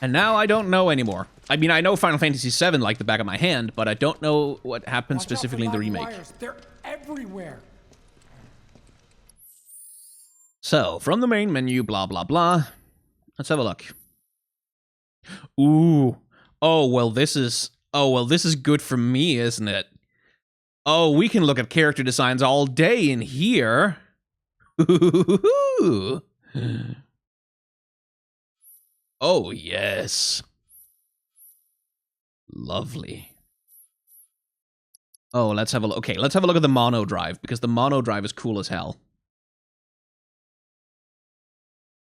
Speaker 1: And now I don't know anymore. I mean, I know Final Fantasy VII like the back of my hand, but I don't know what happened specifically in the remake.
Speaker 6: Wires. They're everywhere.
Speaker 1: So, from the main menu, blah, blah, blah. Let's have a look. Ooh. Oh, well, this is good for me, isn't it? Oh, we can look at character designs all day in here. Oh, yes. Lovely. Oh, let's have a look. Okay, let's have a look at the mono drive, because the mono drive is cool as hell.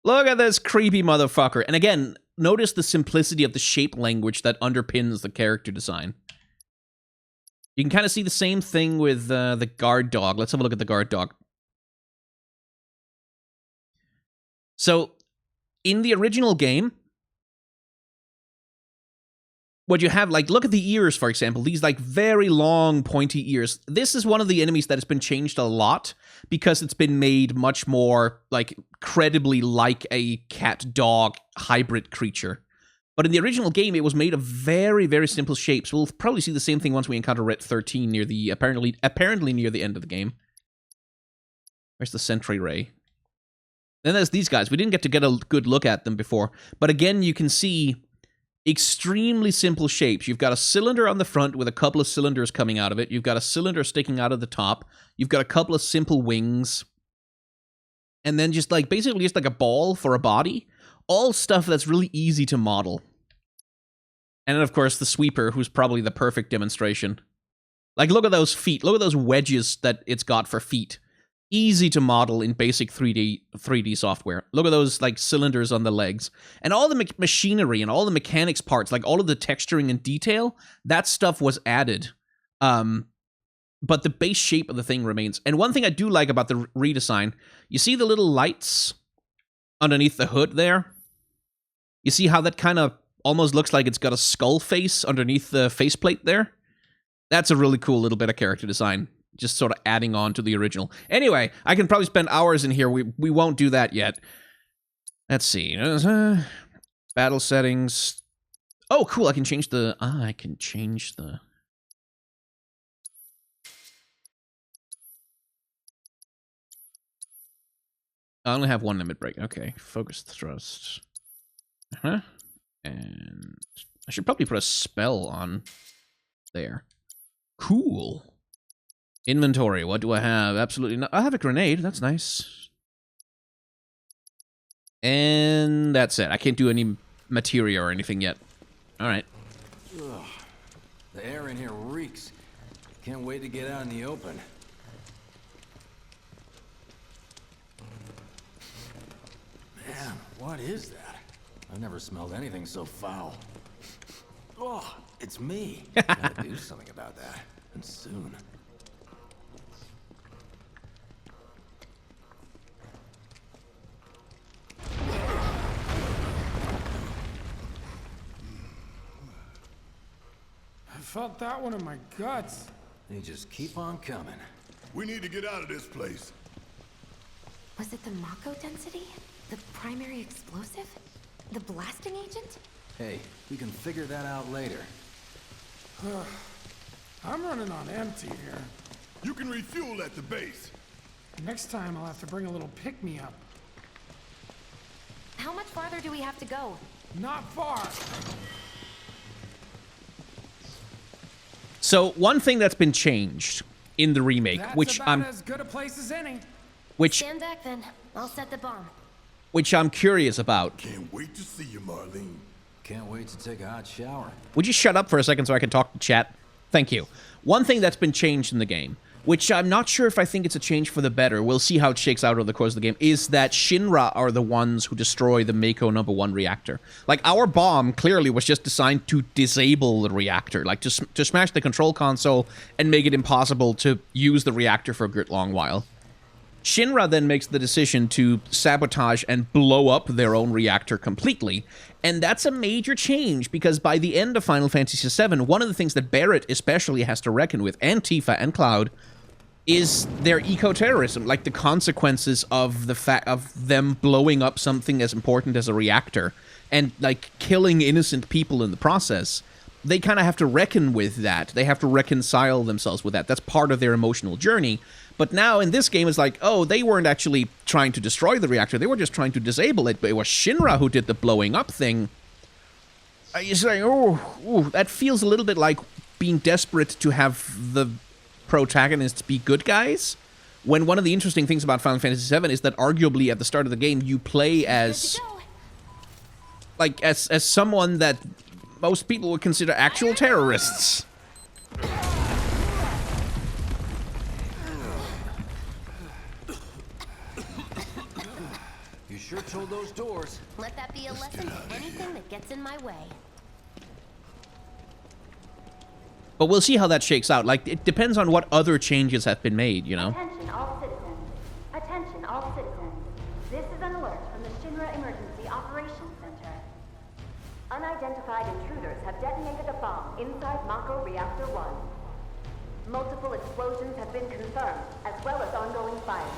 Speaker 1: Look at this creepy motherfucker. And again, notice the simplicity of the shape language that underpins the character design. You can kind of see the same thing with the guard dog. Let's have a look at the guard dog. So, in the original game, what you have, like, look at the ears, for example. These, like, very long, pointy ears. This is one of the enemies that has been changed a lot because it's been made much more, like, credibly like a cat-dog hybrid creature. But in the original game, it was made of very, very simple shapes. We'll probably see the same thing once we encounter Ret 13 near the, apparently near the end of the game. Where's the sentry ray? Then there's these guys. We didn't get a good look at them before. But again, you can see extremely simple shapes. You've got a cylinder on the front with a couple of cylinders coming out of it. You've got a cylinder sticking out of the top. You've got a couple of simple wings. And then just like, basically just like a ball for a body. All stuff that's really easy to model. And then, of course, the sweeper, who's probably the perfect demonstration. Like, look at those feet. Look at those wedges that it's got for feet. Easy to model in basic 3D software. Look at those, like, cylinders on the legs. And all the machinery and all the mechanics parts, like all of the texturing and detail, that stuff was added. But the base shape of the thing remains. And one thing I do like about the redesign, you see the little lights underneath the hood there? You see how that kind of almost looks like it's got a skull face underneath the faceplate there? That's a really cool little bit of character design. just sort of adding on to the original. Anyway, I can probably spend hours in here. We won't do that yet. Let's see. Battle settings. Oh, cool. I can change the... I can change the... I only have one limit break. Okay. Focus thrust. And I should probably put a spell on there. Cool. Inventory. What do I have? Absolutely not. I have a grenade. That's nice. And that's it. I can't do any materia or anything yet. All right.
Speaker 3: Ugh. The air in here reeks. Can't wait to get out in the open. Man, what is that? I've never smelled anything so foul. Oh, it's me. Gotta do something about that. And soon.
Speaker 6: I felt that one in my guts.
Speaker 3: They just keep on coming.
Speaker 2: We need to get out of this place.
Speaker 4: Was it the Mako density? The primary explosive? The blasting agent?
Speaker 3: Hey, we can figure that out later.
Speaker 6: I'm running on empty here.
Speaker 2: You can refuel at the base.
Speaker 6: Next time I'll have to bring a little pick-me-up.
Speaker 7: How much farther do we have to go?
Speaker 6: Not far.
Speaker 1: So one thing that's been changed in the remake,
Speaker 6: That's
Speaker 1: which
Speaker 6: about
Speaker 1: I'm
Speaker 6: as good a place as any.
Speaker 4: Stand back then. I'll set the bomb.
Speaker 1: which I'm curious about.
Speaker 2: Can't wait to see you, Marlene.
Speaker 3: Can't wait to take a hot shower.
Speaker 1: Would you shut up for a second so I can talk to chat? Thank you. One thing that's been changed in the game, which I'm not sure if I think it's a change for the better, we'll see how it shakes out over the course of the game, is that Shinra are the ones who destroy the Mako #1 reactor. Like, our bomb clearly was just designed to disable the reactor, like to smash the control console and make it impossible to use the reactor for a good long while. Shinra then makes the decision to sabotage and blow up their own reactor completely, and that's a major change because by the end of Final Fantasy VII, one of the things that Barrett especially has to reckon with, and Tifa and Cloud, is their eco-terrorism, like the consequences of the fact of them blowing up something as important as a reactor and like killing innocent people in the process. They kind of have to reckon with that. They have to reconcile themselves with that. That's part of their emotional journey. But now in this game, it's like, oh, they weren't actually trying to destroy the reactor. They were just trying to disable it. But it was Shinra who did the blowing up thing. It's like, oh, that feels a little bit like being desperate to have the protagonists be good guys. When one of the interesting things about Final Fantasy VII is that arguably at the start of the game, you play as, like, as someone that most people would consider actual terrorists.
Speaker 3: You sure told those doors.
Speaker 7: Let that be a lesson to anything that gets in my way.
Speaker 1: But we'll see how that shakes out. Like, it depends on what other changes have been made, you know?
Speaker 10: Attention all citizens. Attention all citizens. This is an alert from the Shinra Emergency Operations Center. Unidentified intruders have detonated a bomb inside Mako Reactor 1. Multiple explosions have been confirmed, as well as ongoing fire.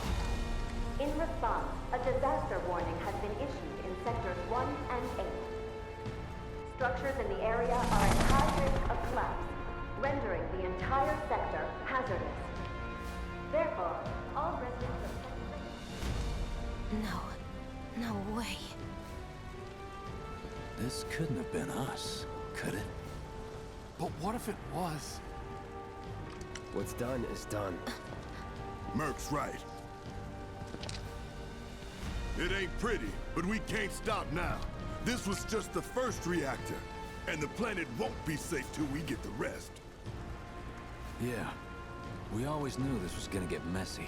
Speaker 10: In response, a disaster warning has been issued in Sectors 1 and 8. Structures in the area are at high risk of collapse, rendering the entire sector hazardous. Therefore, all residents of
Speaker 4: No way.
Speaker 3: This couldn't have been us, could it?
Speaker 6: But what if it was?
Speaker 5: What's done is done.
Speaker 2: Merc's right. It ain't pretty, but we can't stop now. This was just the first reactor, and the planet won't be safe till we get the rest.
Speaker 3: Yeah. We always knew this was gonna get messy.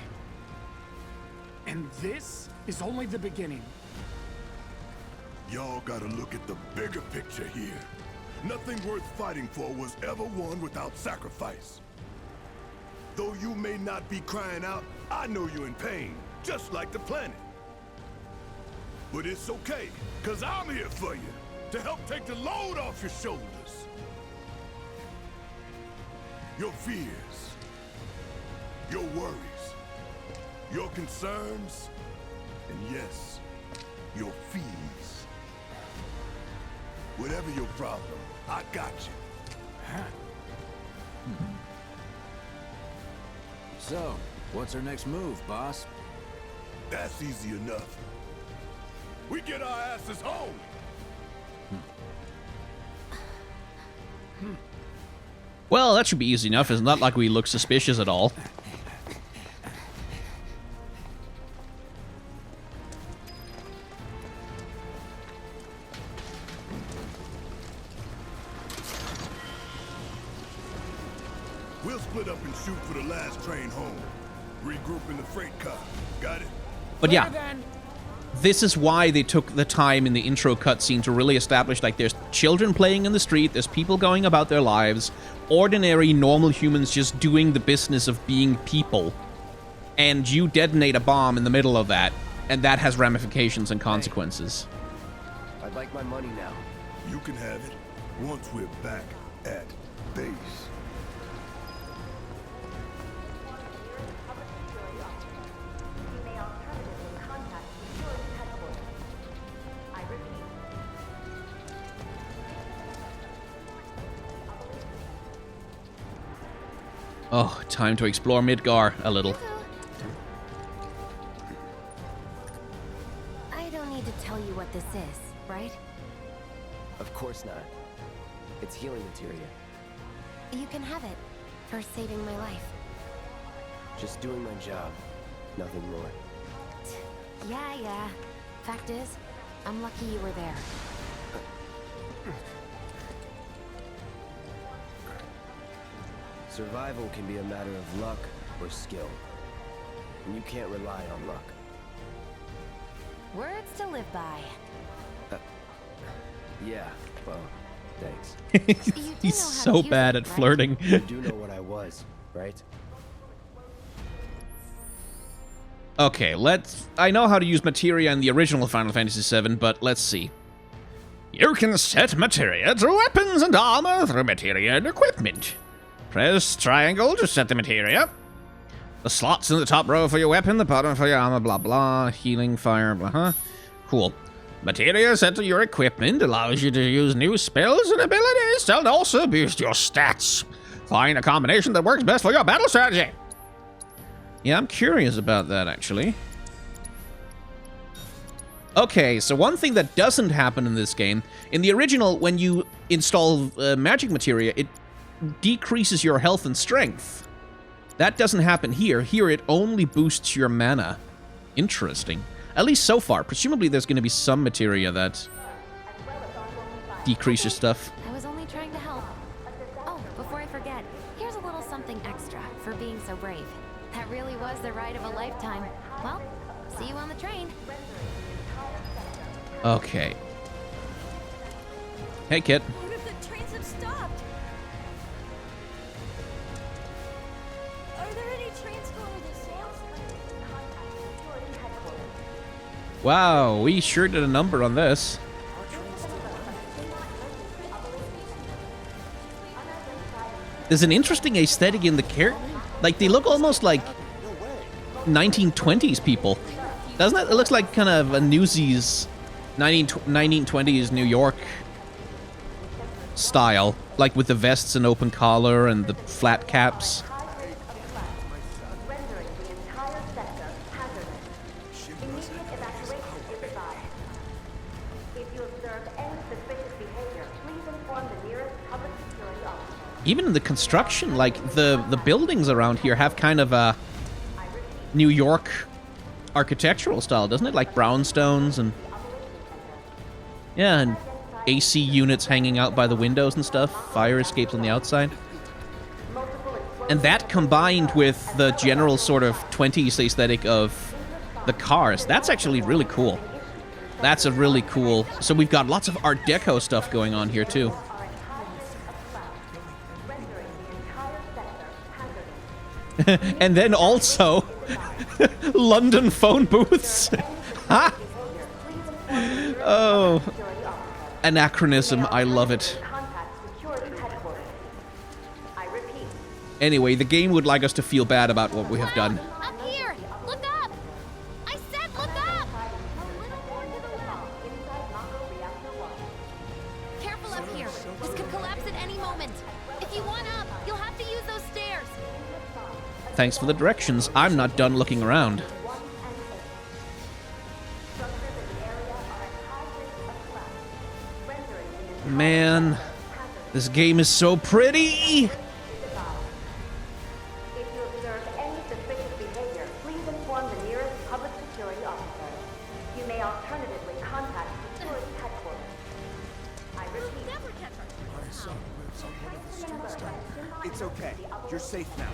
Speaker 6: And this is only the beginning.
Speaker 2: Y'all gotta look at the bigger picture here. Nothing worth fighting for was ever won without sacrifice. Though you may not be crying out, I know you're in pain, just like the planet. But it's okay, cause I'm here for you, to help take the load off your shoulders. Your fears, your worries, your concerns, and yes, your fees. Whatever your problem, I got you.
Speaker 3: So, what's our next move, boss?
Speaker 2: That's easy enough. We get our asses home.
Speaker 1: Well, that should be easy enough. It's not like we look suspicious at all.
Speaker 2: We'll split up and shoot for the last train home. Regroup in the freight car. Got it?
Speaker 1: But yeah, this is why they took the time in the intro cutscene to really establish, like, there's children playing in the street, there's people going about their lives, ordinary, normal humans just doing the business of being people. And you detonate a bomb in the middle of that, and that has ramifications and consequences.
Speaker 5: I'd like my money now.
Speaker 2: You can have it once we're back at base.
Speaker 1: Oh, time to explore Midgar a little.
Speaker 4: I don't need to tell you what this is, right?
Speaker 5: Of course not. It's healing materia.
Speaker 4: You can have it for saving my life.
Speaker 5: Just doing my job. Nothing more.
Speaker 4: Yeah. Fact is, I'm lucky you were there.
Speaker 5: Survival can be a matter of luck or skill. And you can't rely on luck.
Speaker 4: Words to live by.
Speaker 5: Yeah, well, thanks.
Speaker 1: He's so bad at flirting.
Speaker 5: You do know what I was, right?
Speaker 1: Okay, I know how to use materia in the original Final Fantasy VII, but let's see. You can set materia to weapons and armor through materia and equipment. Press triangle to set the materia. The slots in the top row for your weapon, the bottom for your armor, blah blah. Healing, fire, blah. Cool. Materia set to your equipment allows you to use new spells and abilities and also boost your stats. Find a combination that works best for your battle strategy. Yeah, I'm curious about that, actually. Okay, so one thing that doesn't happen in this game, in the original, when you install magic materia, it decreases your health and strength. That doesn't happen here. Here, it only boosts your mana. Interesting. At least so far. Presumably, there's going to be some materia that decreases stuff.
Speaker 4: I was only trying to help. Oh, before I forget, here's a little something extra for being so brave. That really was the ride of a lifetime. Well, see you on the train.
Speaker 1: Okay. Hey, Kit.
Speaker 7: What if the trains have stopped? Are there any trains going to Sales?
Speaker 1: Wow, we sure did a number on this. There's an interesting aesthetic in the character. Like, they look almost like 1920s people. Doesn't it? It looks like kind of a Newsies 1920s New York style. Like with the vests and open collar and the flat caps. Even in the construction, like the buildings around here have kind of a New York architectural style, doesn't it? Like brownstones and yeah, and AC units hanging out by the windows and stuff, fire escapes on the outside. And that combined with the general sort of 20s aesthetic of the cars, that's actually really cool. That's a really cool. So we've got lots of Art Deco stuff going on here too. And then also London phone booths. Oh, anachronism. I love it. Anyway, the game would like us to feel bad about what we have done.
Speaker 7: Up here! Look up! I said look up!
Speaker 10: A little more to the left, inside Mako Reactor 1.
Speaker 7: Careful up here. This could collapse at any moment. If you want up, you'll have to use those stairs.
Speaker 1: Thanks for the directions. I'm not done looking around. Man, this game is so pretty!
Speaker 10: If you observe any suspicious behavior, please inform the nearest public security officer. You may alternatively contact security headquarters. I repeat.
Speaker 11: It's okay. You're safe now.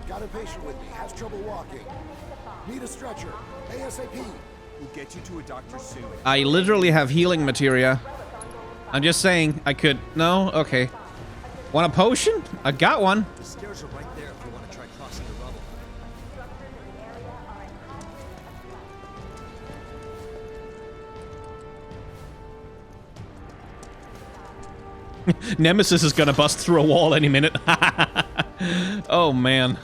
Speaker 11: Got a patient with me. Has trouble walking. Need a stretcher. ASAP. We'll get you to a doctor soon.
Speaker 1: I literally have healing materia. I'm just saying, I could... No? Okay. Want a potion? I got one.
Speaker 9: The stairs are right there if you want to try crossing the rubble.
Speaker 1: Nemesis is gonna bust through a wall any minute. Oh, man.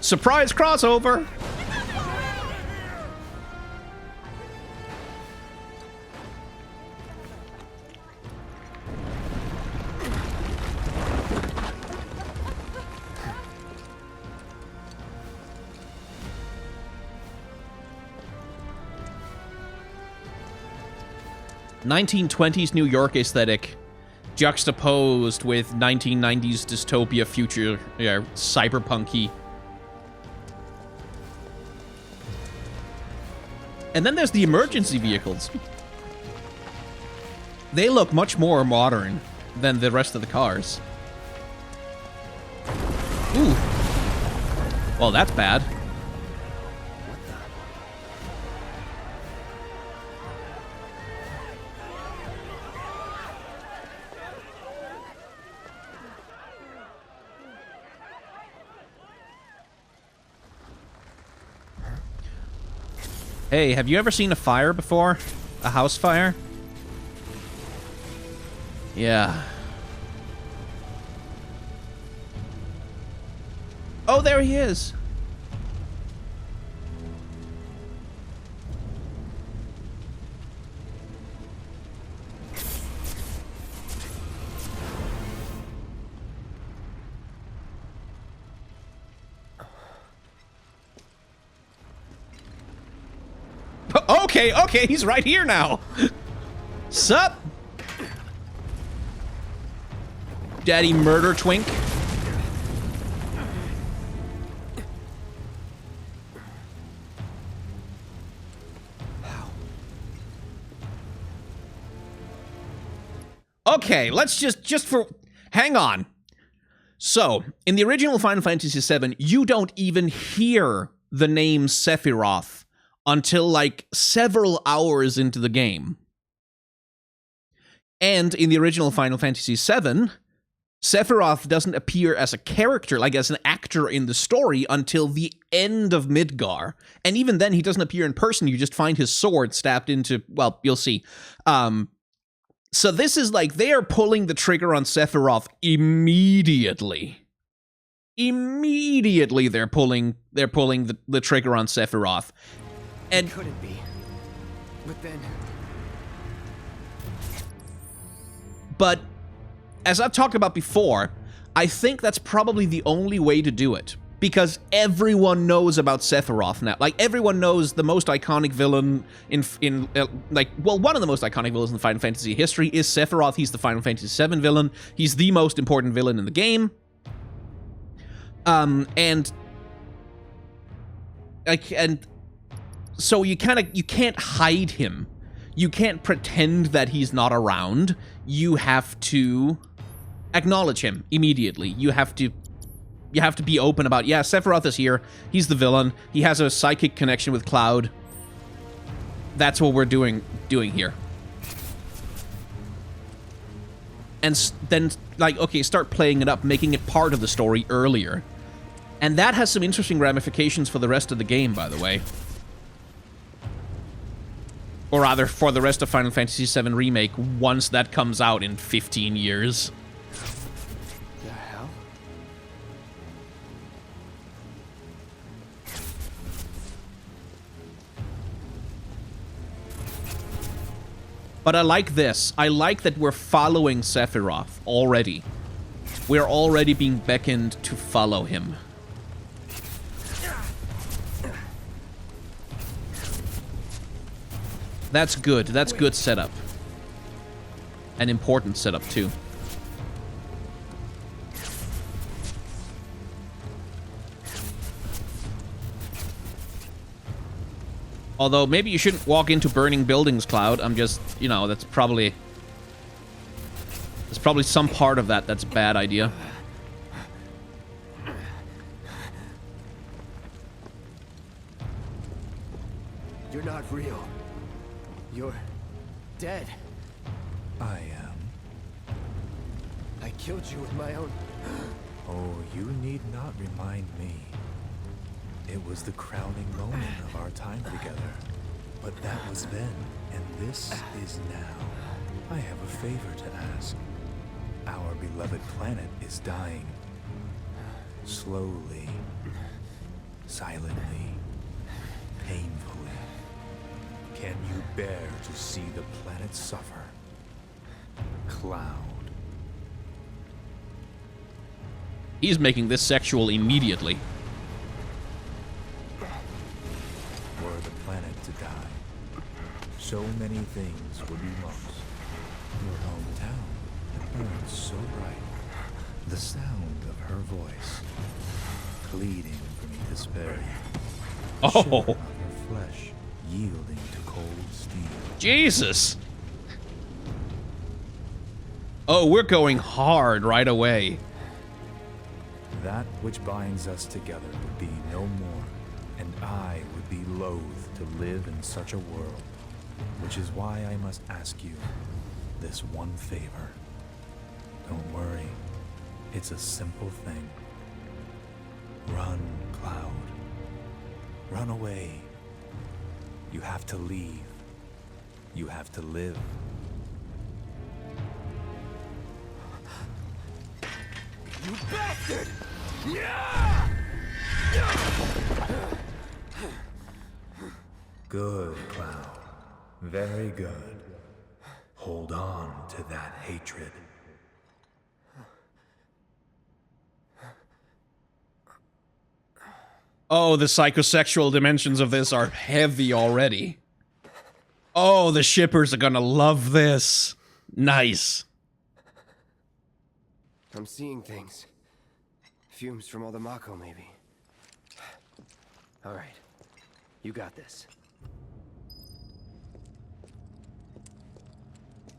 Speaker 1: Surprise crossover! ...1920s New York aesthetic juxtaposed with 1990s dystopia future, cyberpunky. And then there's the emergency vehicles. They look much more modern than the rest of the cars. Ooh. Well, that's bad. Hey, have you ever seen a fire before? A house fire? Yeah. Oh, there he is! Okay, he's right here now. Sup? Daddy murder twink. Okay, let's just for... Hang on. So, in the original Final Fantasy VII, you don't even hear the name Sephiroth until, like, several hours into the game. And in the original Final Fantasy VII, Sephiroth doesn't appear as a character, like as an actor in the story, until the end of Midgar. And even then, he doesn't appear in person, you just find his sword stabbed into... Well, you'll see. So this is like, they are pulling the trigger on Sephiroth immediately. Immediately they're pulling the trigger on Sephiroth. And
Speaker 5: couldn't be. But then...
Speaker 1: But, as I've talked about before, I think that's probably the only way to do it. Because everyone knows about Sephiroth now. Like, everyone knows the most iconic villain one of the most iconic villains in Final Fantasy history is Sephiroth. He's the Final Fantasy VII villain. He's the most important villain in the game. So you can't hide him. You can't pretend that he's not around. You have to acknowledge him immediately. You have to be open about, yeah, Sephiroth is here. He's the villain. He has a psychic connection with Cloud. That's what we're doing here. And then, like, okay, start playing it up, making it part of the story earlier. And that has some interesting ramifications for the rest of the game, by the way. Or rather, for the rest of Final Fantasy VII Remake, once that comes out in 15 years.
Speaker 5: The hell?
Speaker 1: But I like this. I like that we're following Sephiroth already. We're already being beckoned to follow him. That's good. That's good setup. An important setup, too. Although, maybe you shouldn't walk into burning buildings, Cloud. I'm just, you know, that's probably... There's probably some part of that that's a bad idea.
Speaker 5: You're not real. You're dead.
Speaker 12: I am.
Speaker 5: I killed you with my own...
Speaker 12: Oh, you need not remind me. It was the crowning moment of our time together. But that was then, and this is now. I have a favor to ask. Our beloved planet is dying. Slowly. Silently. Painfully. Can you bear to see the planet suffer? Cloud.
Speaker 1: He's making this sexual immediately.
Speaker 12: Were the planet to die, so many things would be lost. Your hometown that burned so bright. The sound of her voice, pleading for me to spare you.
Speaker 1: Oh.
Speaker 12: Shiver of her flesh yielding to cold steel.
Speaker 1: Jesus! Oh, we're going hard right away.
Speaker 12: That which binds us together would be no more, and I would be loath to live in such a world, which is why I must ask you this one favor. Don't worry, it's a simple thing. Run, Cloud. Run away. You have to leave. You have to live.
Speaker 5: You bastard!
Speaker 12: Good, Cloud. Very good. Hold on to that hatred.
Speaker 1: Oh, the psychosexual dimensions of this are heavy already. Oh, the shippers are gonna love this. Nice.
Speaker 5: I'm seeing things. Fumes from all the Mako, maybe. All right. You got this.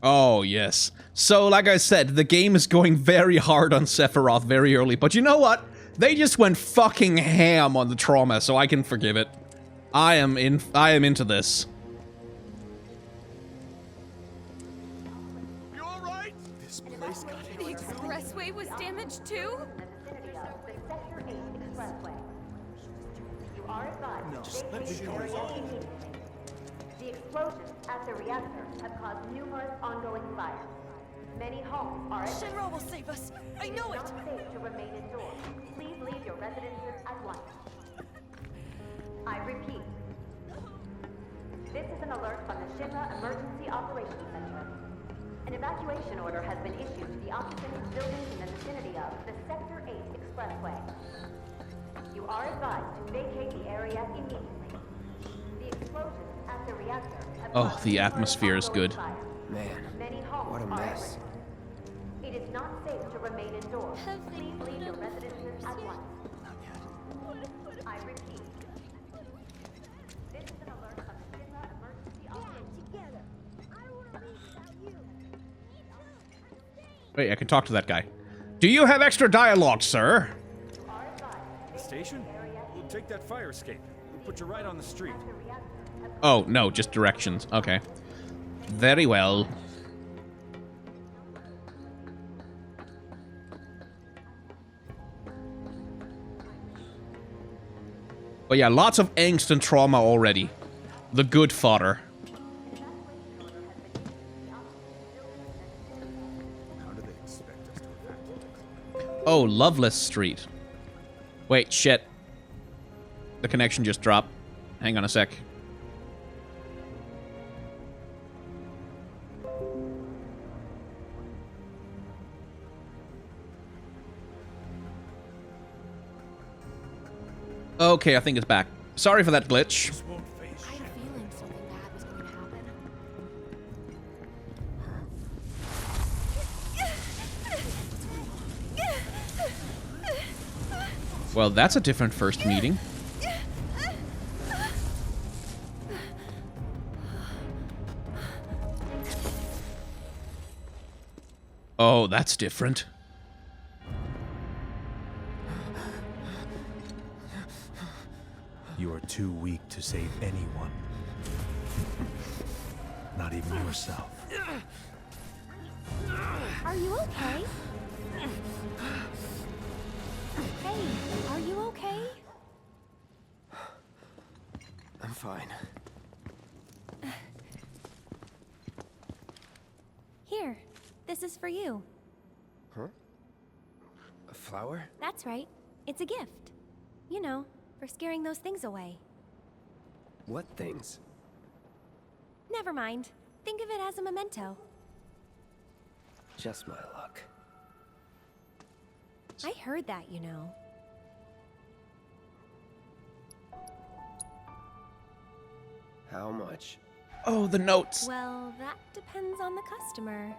Speaker 1: Oh, yes. So, like I said, the game is going very hard on Sephiroth very early, but you know what? They just went fucking ham on the trauma, so I can forgive it. I am into this.
Speaker 11: You all right? This place got hit.
Speaker 7: The expressway was damaged too?
Speaker 11: No, just let me go.
Speaker 10: The explosions at the reactor have caused numerous ongoing fires. Many homes are at
Speaker 7: Shinra will save us. I know it.
Speaker 10: It's not safe to remain indoors. Please leave your residences at once. I repeat. This is an alert from the Shinra Emergency Operations Center. An evacuation order has been issued to the occupants of buildings in the vicinity of the Sector 8 Expressway. You are advised to vacate the area immediately. The explosions at the reactor have
Speaker 1: Oh, the atmosphere is good.
Speaker 5: Man,
Speaker 10: Many homes
Speaker 5: what a
Speaker 10: are at
Speaker 5: mess.
Speaker 10: risk. It is not safe to remain indoors. Please leave your residences at once. I repeat. This is an alert from the Shinra Emergency Operations.
Speaker 1: Wait, I can talk to that guy. Do you have extra dialogue, sir?
Speaker 9: The station? We'll take that fire escape. We'll put you right on the street.
Speaker 1: Oh, no, just directions. Okay. Very well. But yeah, lots of angst and trauma already. The good fodder.
Speaker 11: How do they expect us to evacuate?
Speaker 1: Oh, Loveless Street. Wait, shit. The connection just dropped. Hang on a sec. Okay, I think it's back. Sorry for that glitch.
Speaker 7: I had a feeling something bad was going to happen.
Speaker 1: Well, that's a different first meeting. Oh, that's different.
Speaker 12: You are too weak to save anyone. Not even yourself.
Speaker 7: Are you okay? Hey, are you okay?
Speaker 5: I'm fine.
Speaker 7: Here, this is for you.
Speaker 5: Huh? A flower?
Speaker 7: That's right. It's a gift. You know, for scaring those things away.
Speaker 5: What things?
Speaker 7: Never mind. Think of it as a memento.
Speaker 5: Just my luck.
Speaker 7: I heard that, you know.
Speaker 5: How much?
Speaker 1: Oh, the notes.
Speaker 7: Well, that depends on the customer.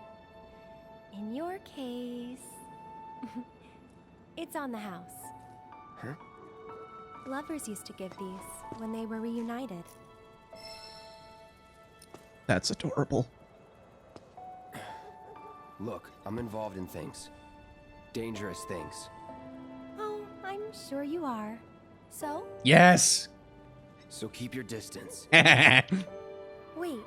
Speaker 7: In your case, it's on the house.
Speaker 5: Huh?
Speaker 7: Lovers used to give these when they were reunited.
Speaker 1: That's adorable.
Speaker 5: Look, I'm involved in things. Dangerous things.
Speaker 7: Oh, I'm sure you are. So?
Speaker 1: Yes.
Speaker 5: So keep your distance.
Speaker 7: Wait,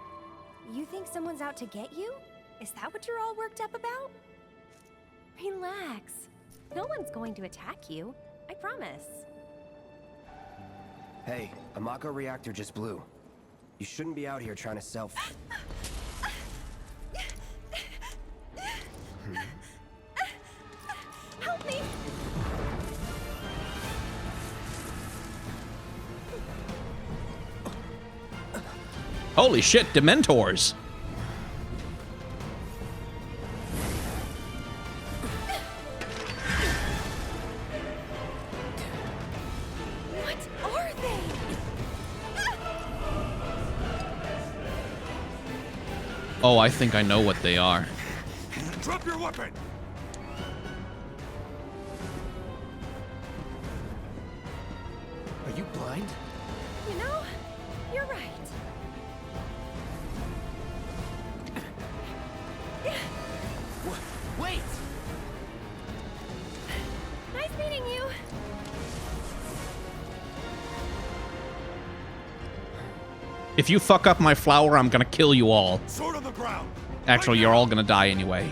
Speaker 7: you think someone's out to get you? Is that what you're all worked up about? Relax. No one's going to attack you. I promise.
Speaker 5: Hey, a Mako reactor just blew. You shouldn't be out here trying to sell.
Speaker 7: Help me!
Speaker 1: Holy shit, Dementors.
Speaker 7: What are they?
Speaker 1: Oh, I think I know what they are.
Speaker 11: Drop your weapon!
Speaker 5: Are you blind?
Speaker 7: You know, you're right.
Speaker 5: Wait!
Speaker 7: Nice meeting you.
Speaker 1: If you fuck up my flower, I'm gonna kill you all.
Speaker 11: Sword on the ground!
Speaker 1: Actually, you're all gonna die anyway.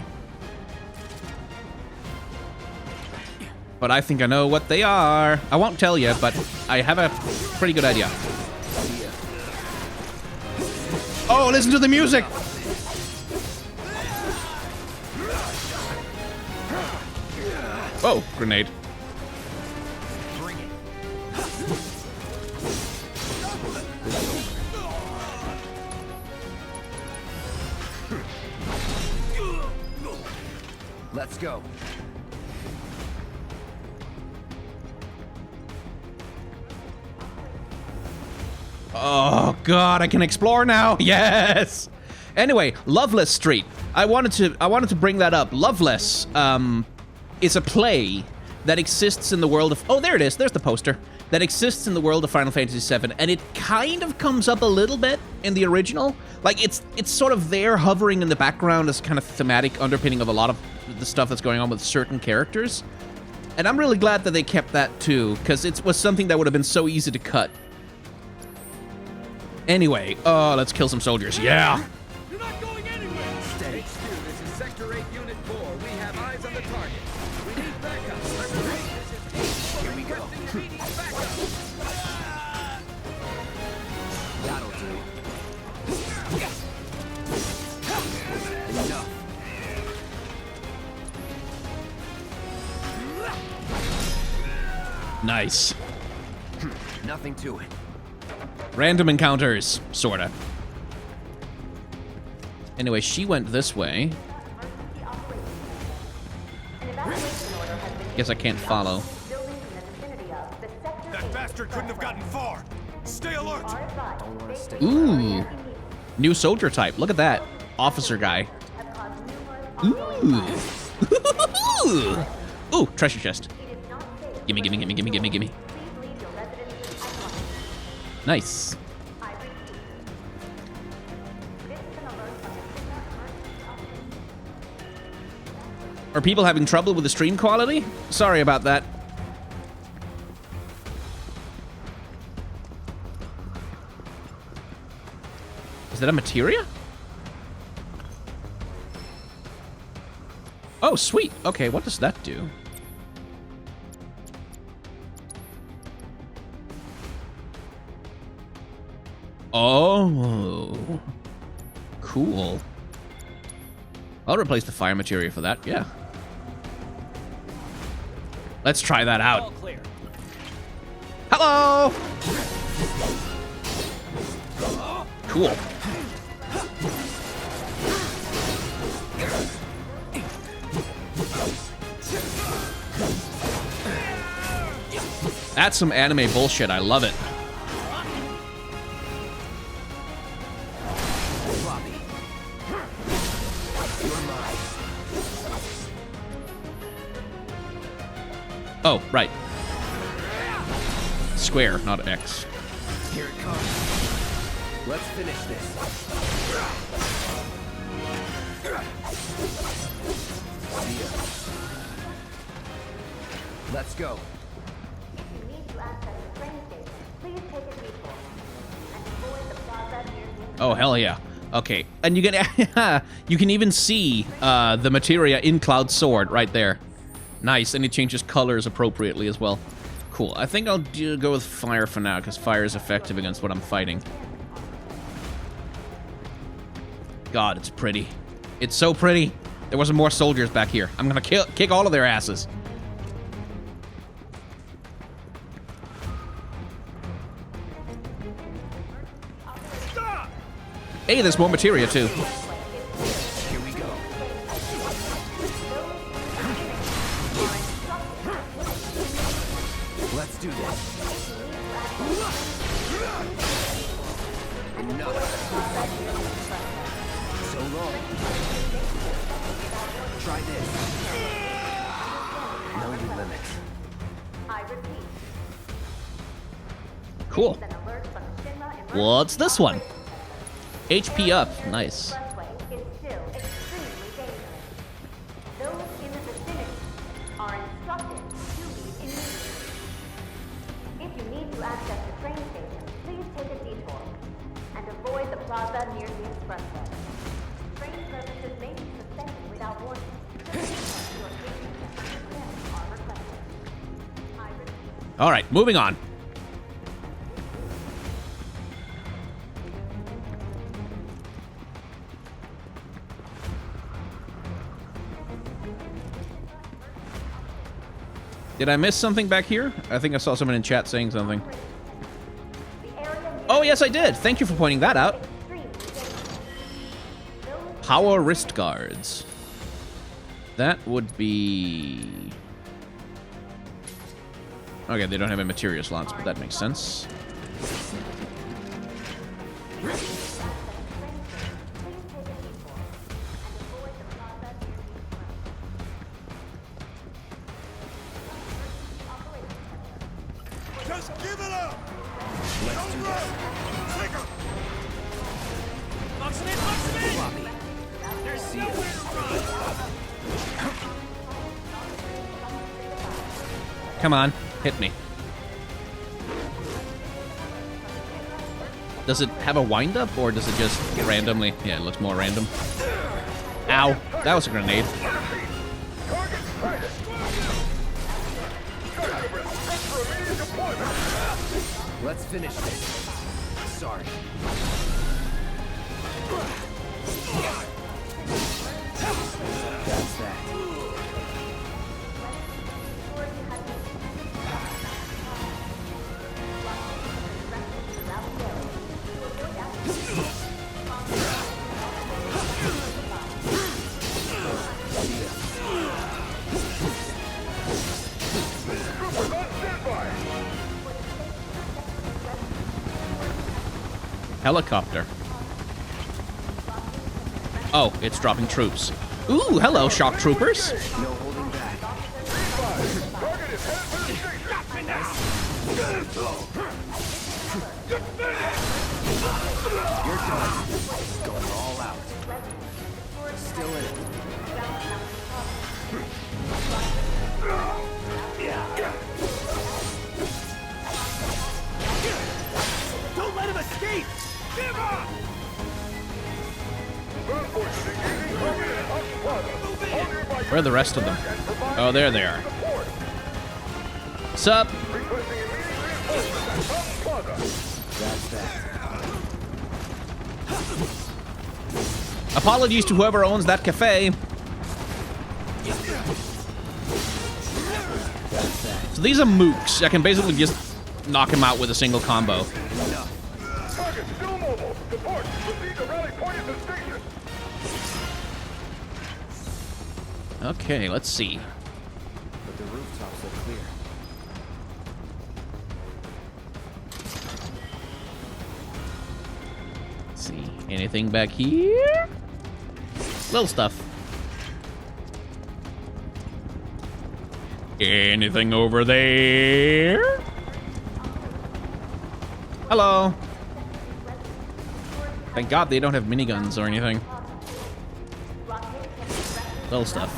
Speaker 1: But I think I know what they are. I won't tell you, but I have a pretty good idea. Oh, listen to the music! Oh, grenade.
Speaker 5: Let's go.
Speaker 1: Oh god, I can explore now. Yes. Anyway, Loveless Street. I wanted to bring that up. Loveless is a play that exists in the world of... Oh, there it is. There's the poster. That exists in the world of Final Fantasy VII, and it kind of comes up a little bit in the original. Like, it's sort of there hovering in the background as kind of thematic underpinning of a lot of the stuff that's going on with certain characters. And I'm really glad that they kept that too, because it was something that would have been so easy to cut. Anyway, let's kill some soldiers. Yeah!
Speaker 9: You're not going anywhere! Steady. HQ, this is Sector 8, Unit 4. We have eyes on the target. We need backup. Here we go.
Speaker 5: That'll do. Enough.
Speaker 1: Nice.
Speaker 5: Nothing to it.
Speaker 1: Random encounters, sorta. Anyway, she went this way. Guess I can't follow.
Speaker 11: That monster couldn't have gotten far. Stay alert.
Speaker 5: Don't want to stay.
Speaker 1: Ooh. New soldier type. Look at that. Officer guy. Ooh. Ooh, treasure chest. Gimme, gimme, gimme, gimme, gimme, gimme. Nice. Are people having trouble with the stream quality? Sorry about that. Is that a materia? Oh, sweet. Okay, what does that do? Oh. Cool. I'll replace the fire materia for that, yeah. Let's try that out. Hello! Cool. That's some anime bullshit. I love it. Oh, right. Square, not X.
Speaker 5: Here it comes. Let's finish this. Let's go.
Speaker 10: If you need to access the train station, please take a detour and avoid the plaza near the
Speaker 1: Oh, hell yeah. Okay, and you can you can even see the materia in Cloud's sword right there. Nice, and it changes colors appropriately as well. Cool. I think I'll go with fire for now, because fire is effective against what I'm fighting. God, it's pretty. It's so pretty. There wasn't more soldiers back here. I'm gonna kick all of their asses. Hey, there's more materia too.
Speaker 5: Here we go. Let's do this. Enough. So long. Try this. No limits.
Speaker 10: I repeat,
Speaker 1: Cool.
Speaker 10: an alert from Shinra Emergency
Speaker 1: What's this one? HP up. Nice.
Speaker 10: Expressway is still extremely dangerous. Those in the vicinity are instructed to leave immediately. If you need to access the train station, please take a detour and avoid the plaza near the expressway. Train services may be suspended without warning. Your safety checks are requested. I repeat.
Speaker 1: All right, moving on. Did I miss something back here? I think I saw someone in chat saying something. Oh, yes, I did. Thank you for pointing that out. Power wrist guards. That would be... Okay, they don't have any materia slots, but that makes sense.
Speaker 11: Just give it up! Let's do this. Take her!
Speaker 5: Floppy. See ya.
Speaker 1: Come on, hit me. Does it have a wind-up, or does it just randomly... Yeah, it looks more random. Ow, that was a grenade.
Speaker 5: Let's finish this. Sorry. That's that.
Speaker 1: Helicopter. Oh, it's dropping troops. Ooh, hello, shock troopers.
Speaker 5: No holding back. You're done. Going all out. Still in it.
Speaker 9: Don't let him escape! Give up!
Speaker 1: Where are the rest of them? Oh, there they are. What's up?
Speaker 5: That's that.
Speaker 1: Apologies to whoever owns that cafe. So these are mooks. I can basically just knock him out with a single combo. Okay, let's see.
Speaker 5: But the rooftops are clear.
Speaker 1: Let's see. Anything back here? Little stuff. Anything over there? Hello. Thank God they don't have miniguns or anything. Little stuff.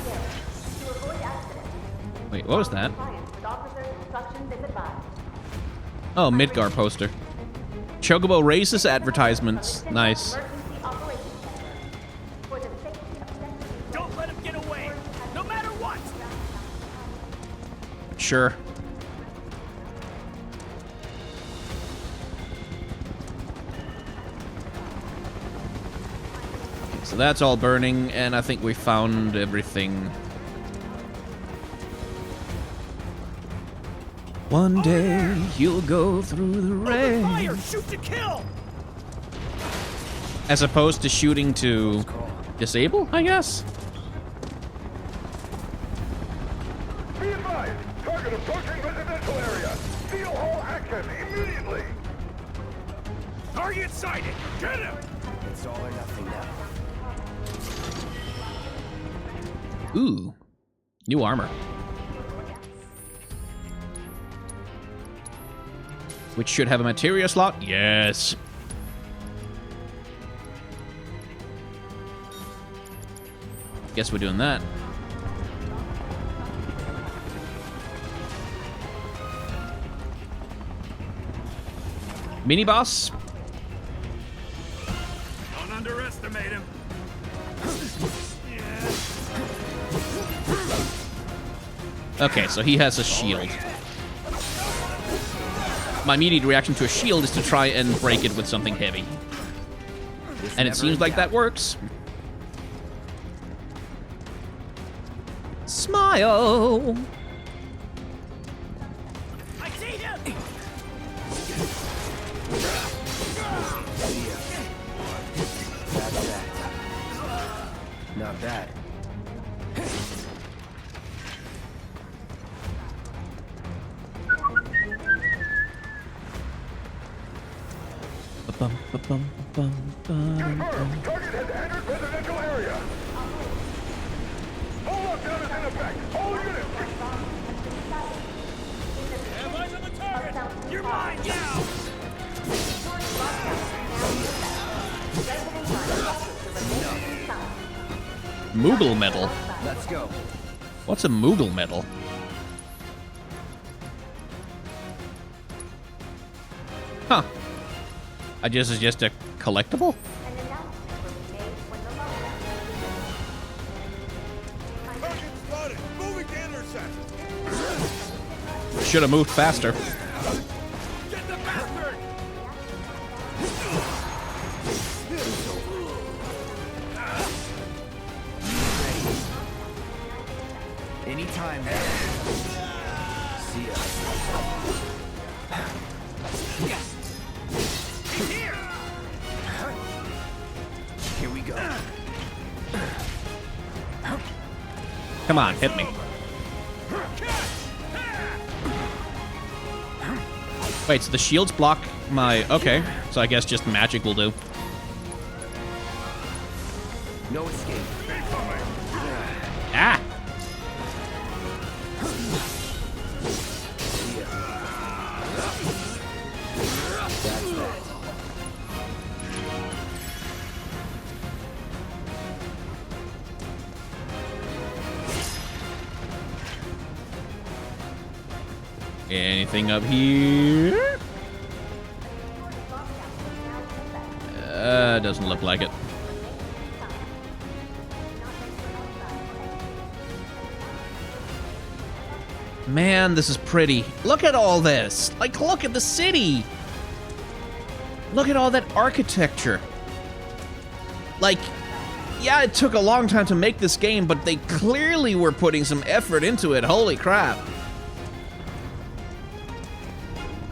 Speaker 1: Wait, what was that? Oh, Midgar poster. Chocobo racist advertisements. Nice.
Speaker 9: Don't let him get away, no matter what!
Speaker 1: Sure. So that's all burning, and I think we found everything. One day you'll go through the rain.
Speaker 9: Fire! Shoot to kill!
Speaker 1: As opposed to shooting to disable, I guess?
Speaker 8: Be advised, target approaching residential area. Seal all action immediately.
Speaker 9: Target sighted! Get him!
Speaker 5: It's all or nothing now.
Speaker 1: Ooh. New armor. Which should have a materia slot. Yes. Guess we're doing that. Mini boss.
Speaker 9: Don't underestimate him.
Speaker 1: Okay, so he has a shield. My immediate reaction to a shield is to try and break it with something heavy. And it seems like that works. Smile!
Speaker 9: I see him!
Speaker 5: That's that. Not bad.
Speaker 8: Confirmed. Target has entered residential area. Hold lockdown is in effect. All units.
Speaker 9: Have eyes on the target! You're mine now!
Speaker 1: Moogle medal.
Speaker 5: Let's go.
Speaker 1: What's a Moogle medal? Huh. I guess it's just a collectible? Should have moved faster.
Speaker 9: Get the bastard!
Speaker 5: Anytime. See ya.
Speaker 9: Here!
Speaker 5: Here we go.
Speaker 1: Come on, hit me. Wait, so the shields block my... Okay, so I guess just magic will do.
Speaker 5: No escape.
Speaker 1: Ah!
Speaker 5: That's that.
Speaker 1: Anything up here? Doesn't look like it. Man, this is pretty. Look at all this. Like, look at the city. Look at all that architecture. Like, yeah, it took a long time to make this game, but they clearly were putting some effort into it. Holy crap.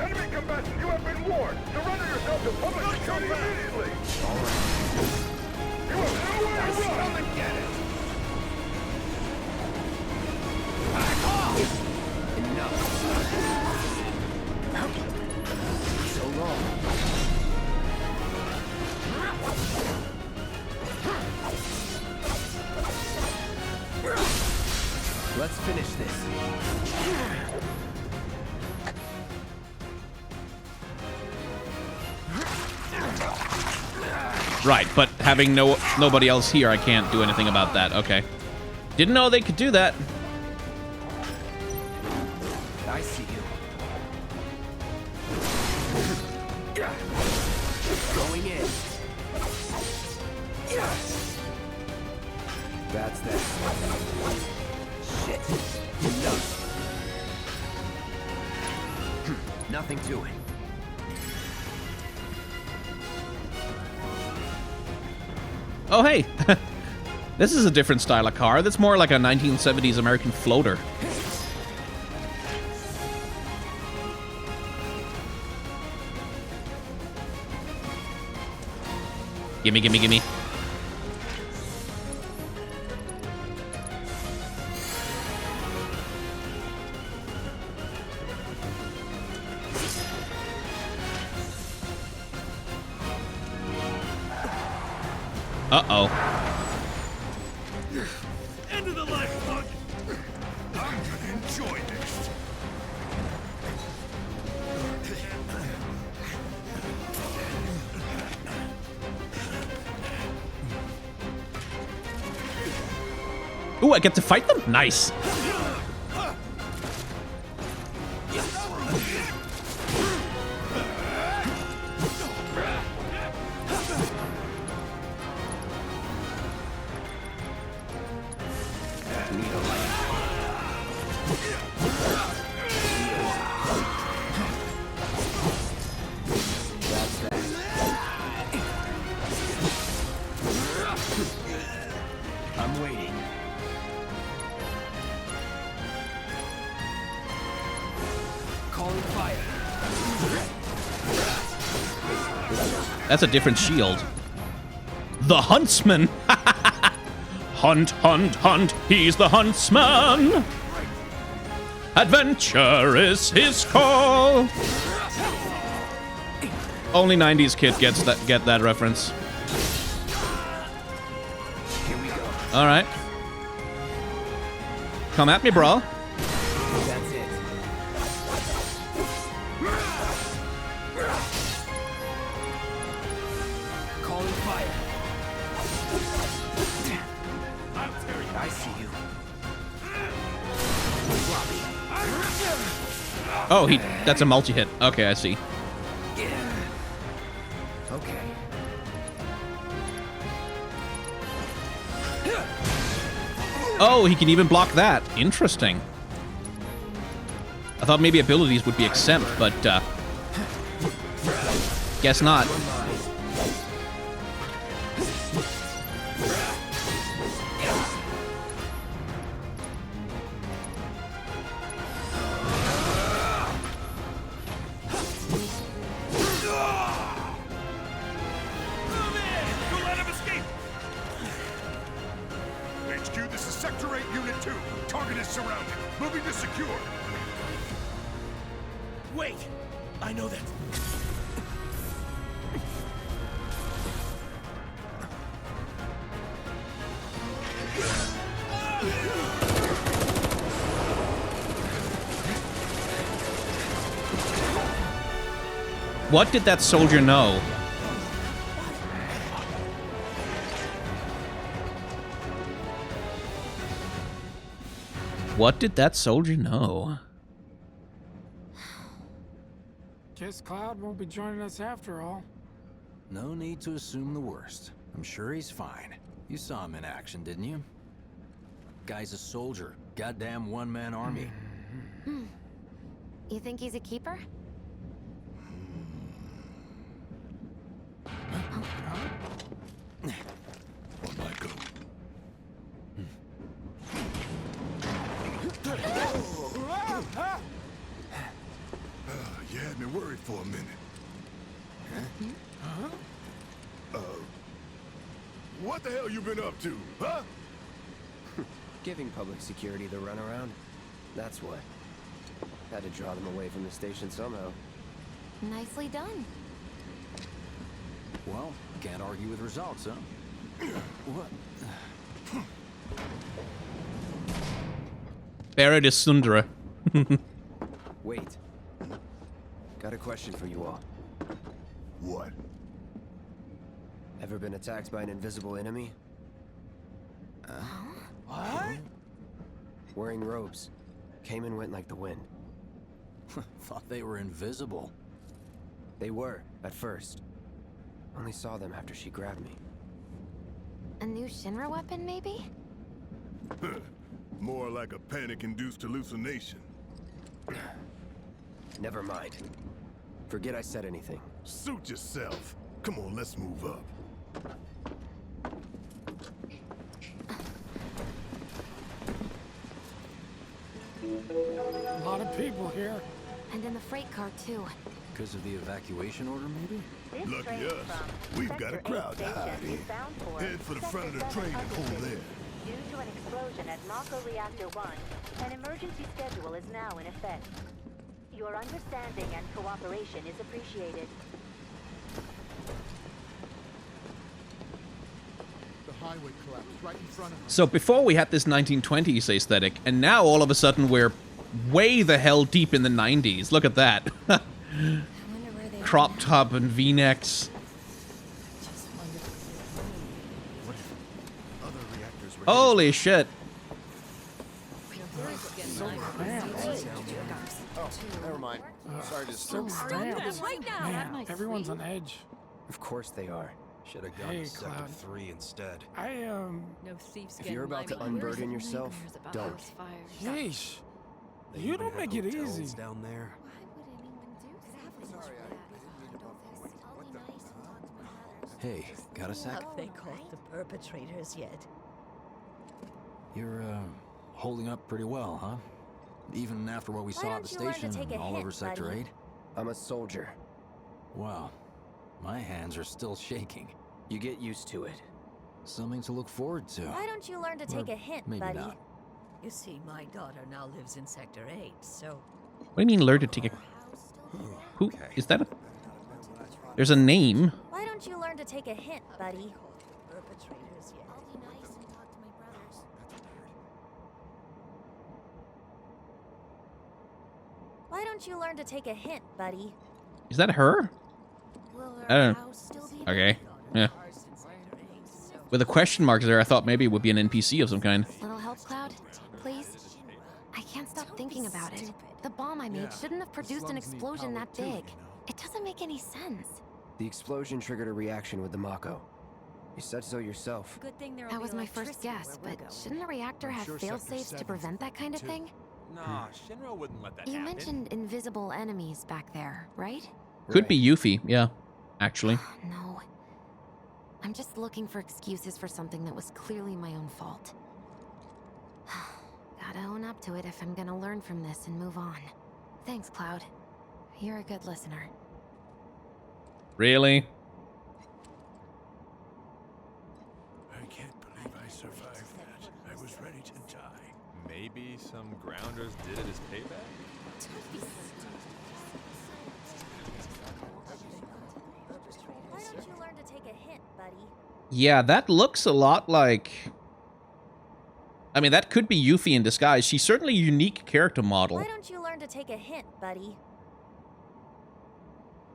Speaker 8: Enemy combatant, you have been warned. Surrender yourself to public security immediately. All right. You have nowhere to run. Come and get it.
Speaker 5: Back off! Enough. So long. Let's finish this.
Speaker 1: Right, but having nobody else here, I can't do anything about that. Okay. Didn't know they could do that.
Speaker 5: I see you. Going in. That's that. Shit. Enough. Nothing to it.
Speaker 1: Oh, hey. This is a different style of car. That's more like a 1970s American floater. Gimme, gimme, gimme. Uh-oh.
Speaker 8: End of the life, bug. I'm gonna enjoy this.
Speaker 1: Ooh, I get to fight them? Nice.
Speaker 5: I'm waiting. Calling fire.
Speaker 1: That's a different shield. The Huntsman! Hunt, hunt, hunt, he's the huntsman! Adventure is his call! Only 90s kid get that reference.
Speaker 5: Here we go.
Speaker 1: Alright. Come at me, bro.
Speaker 5: That's it. Calling fire. I see you.
Speaker 1: Oh, that's a multi-hit. Okay, I see.
Speaker 5: Okay.
Speaker 1: Oh, he can even block that. Interesting. I thought maybe abilities would be exempt, but guess not.
Speaker 8: HQ, this is Sector 8, Unit 2. Target is surrounded. Moving to secure.
Speaker 11: Wait! I know that.
Speaker 1: What did that soldier know? What did that soldier know?
Speaker 6: Guess Cloud won't be joining us after all.
Speaker 3: No need to assume the worst. I'm sure he's fine. You saw him in action, didn't you? Guy's a soldier. Goddamn one-man army.
Speaker 4: You think he's a keeper?
Speaker 2: On my go. You had me worried for a minute. What the hell you been up to, huh?
Speaker 5: Giving public security the runaround. That's what. Had to draw them away from the station somehow.
Speaker 4: Nicely done.
Speaker 3: Well, can't argue with results, huh? What?
Speaker 1: Barrett is Sundra.
Speaker 5: Wait. Got a question for you all.
Speaker 2: What?
Speaker 5: Ever been attacked by an invisible enemy?
Speaker 6: What?
Speaker 5: Wearing robes. Came and went like the wind.
Speaker 3: Thought they were invisible.
Speaker 5: They were, at first. Only saw them after she grabbed me.
Speaker 4: A new Shinra weapon, maybe?
Speaker 2: More like a panic-induced hallucination.
Speaker 5: Never mind. Forget I said anything.
Speaker 2: Suit yourself. Come on, let's move up.
Speaker 6: A lot of people here.
Speaker 4: And in the freight car, too.
Speaker 3: Because of the evacuation order, maybe?
Speaker 2: Lucky us. We've got a crowd to hide in. Head for the front of the train and hold there.
Speaker 10: Due to an explosion at Mako Reactor 1, an emergency schedule is now in effect. Your understanding and cooperation is appreciated.
Speaker 11: The highway collapsed right in front of us.
Speaker 1: So before we had this 1920s aesthetic, and now all of a sudden we're way the hell deep in the 90s. Look at that. Crop top and V-necks. Holy shit.
Speaker 11: Oh, never mind. Sorry to disturb.
Speaker 6: Man, everyone's on edge.
Speaker 5: Of course they are.
Speaker 3: Should have gone
Speaker 6: Hey,
Speaker 3: to Sector
Speaker 6: Cloud.
Speaker 3: 3 instead.
Speaker 7: No thieves
Speaker 5: If you're about to unburden yourself, don't.
Speaker 6: Yeesh. You don't make it easy.
Speaker 3: Down there. Hey, got a sec?
Speaker 13: Have they caught the perpetrators yet?
Speaker 3: You're, holding up pretty well, huh? Even after what we saw at the
Speaker 10: don't you learn to
Speaker 3: station
Speaker 10: take a
Speaker 3: and all
Speaker 10: hint,
Speaker 3: over Sector
Speaker 10: buddy?
Speaker 3: 8?
Speaker 5: I'm a soldier.
Speaker 3: Wow. My hands are still shaking.
Speaker 5: You get used to it.
Speaker 3: Something to look forward to.
Speaker 10: Why don't you learn to take a hint,
Speaker 3: Maybe
Speaker 10: buddy?
Speaker 3: not.
Speaker 13: You see, my daughter now lives in Sector 8, so...
Speaker 1: What do you mean learn to take a... Who? Is that a... There's a name.
Speaker 10: Why don't you learn to take a hint, buddy?
Speaker 13: Perpetrators yet?
Speaker 10: Why don't you learn to take a hint, buddy?
Speaker 1: Is that her? I don't know. Okay. Yeah. With the question marks there, I thought maybe it would be an NPC of some kind.
Speaker 4: Little help, Cloud? Please? I can't stop thinking about it. The bomb I made shouldn't have produced an explosion that big. It doesn't make any sense.
Speaker 5: The explosion triggered a reaction with the Mako. You said so yourself.
Speaker 10: Good thing there
Speaker 4: That was my first guess, but shouldn't a reactor have fail-safes to prevent that kind of thing?
Speaker 14: Nah, Shinra wouldn't let that
Speaker 4: You
Speaker 14: happen.
Speaker 4: mentioned invisible enemies back there, right?
Speaker 1: Could be Yuffie, yeah. Actually.
Speaker 4: No. I'm just looking for excuses for something that was clearly my own fault. Gotta own up to it if I'm gonna learn from this and move on. Thanks, Cloud. You're a good listener.
Speaker 1: Really?
Speaker 2: I can't believe I survived that. I was ready to die.
Speaker 14: Maybe some grounders did it as payback?
Speaker 10: Why don't you learn to take a hint, buddy?
Speaker 1: Yeah, that looks a lot like... I mean, that could be Yuffie in disguise. She's certainly a unique character model.
Speaker 10: Why don't you learn to take a hint, buddy?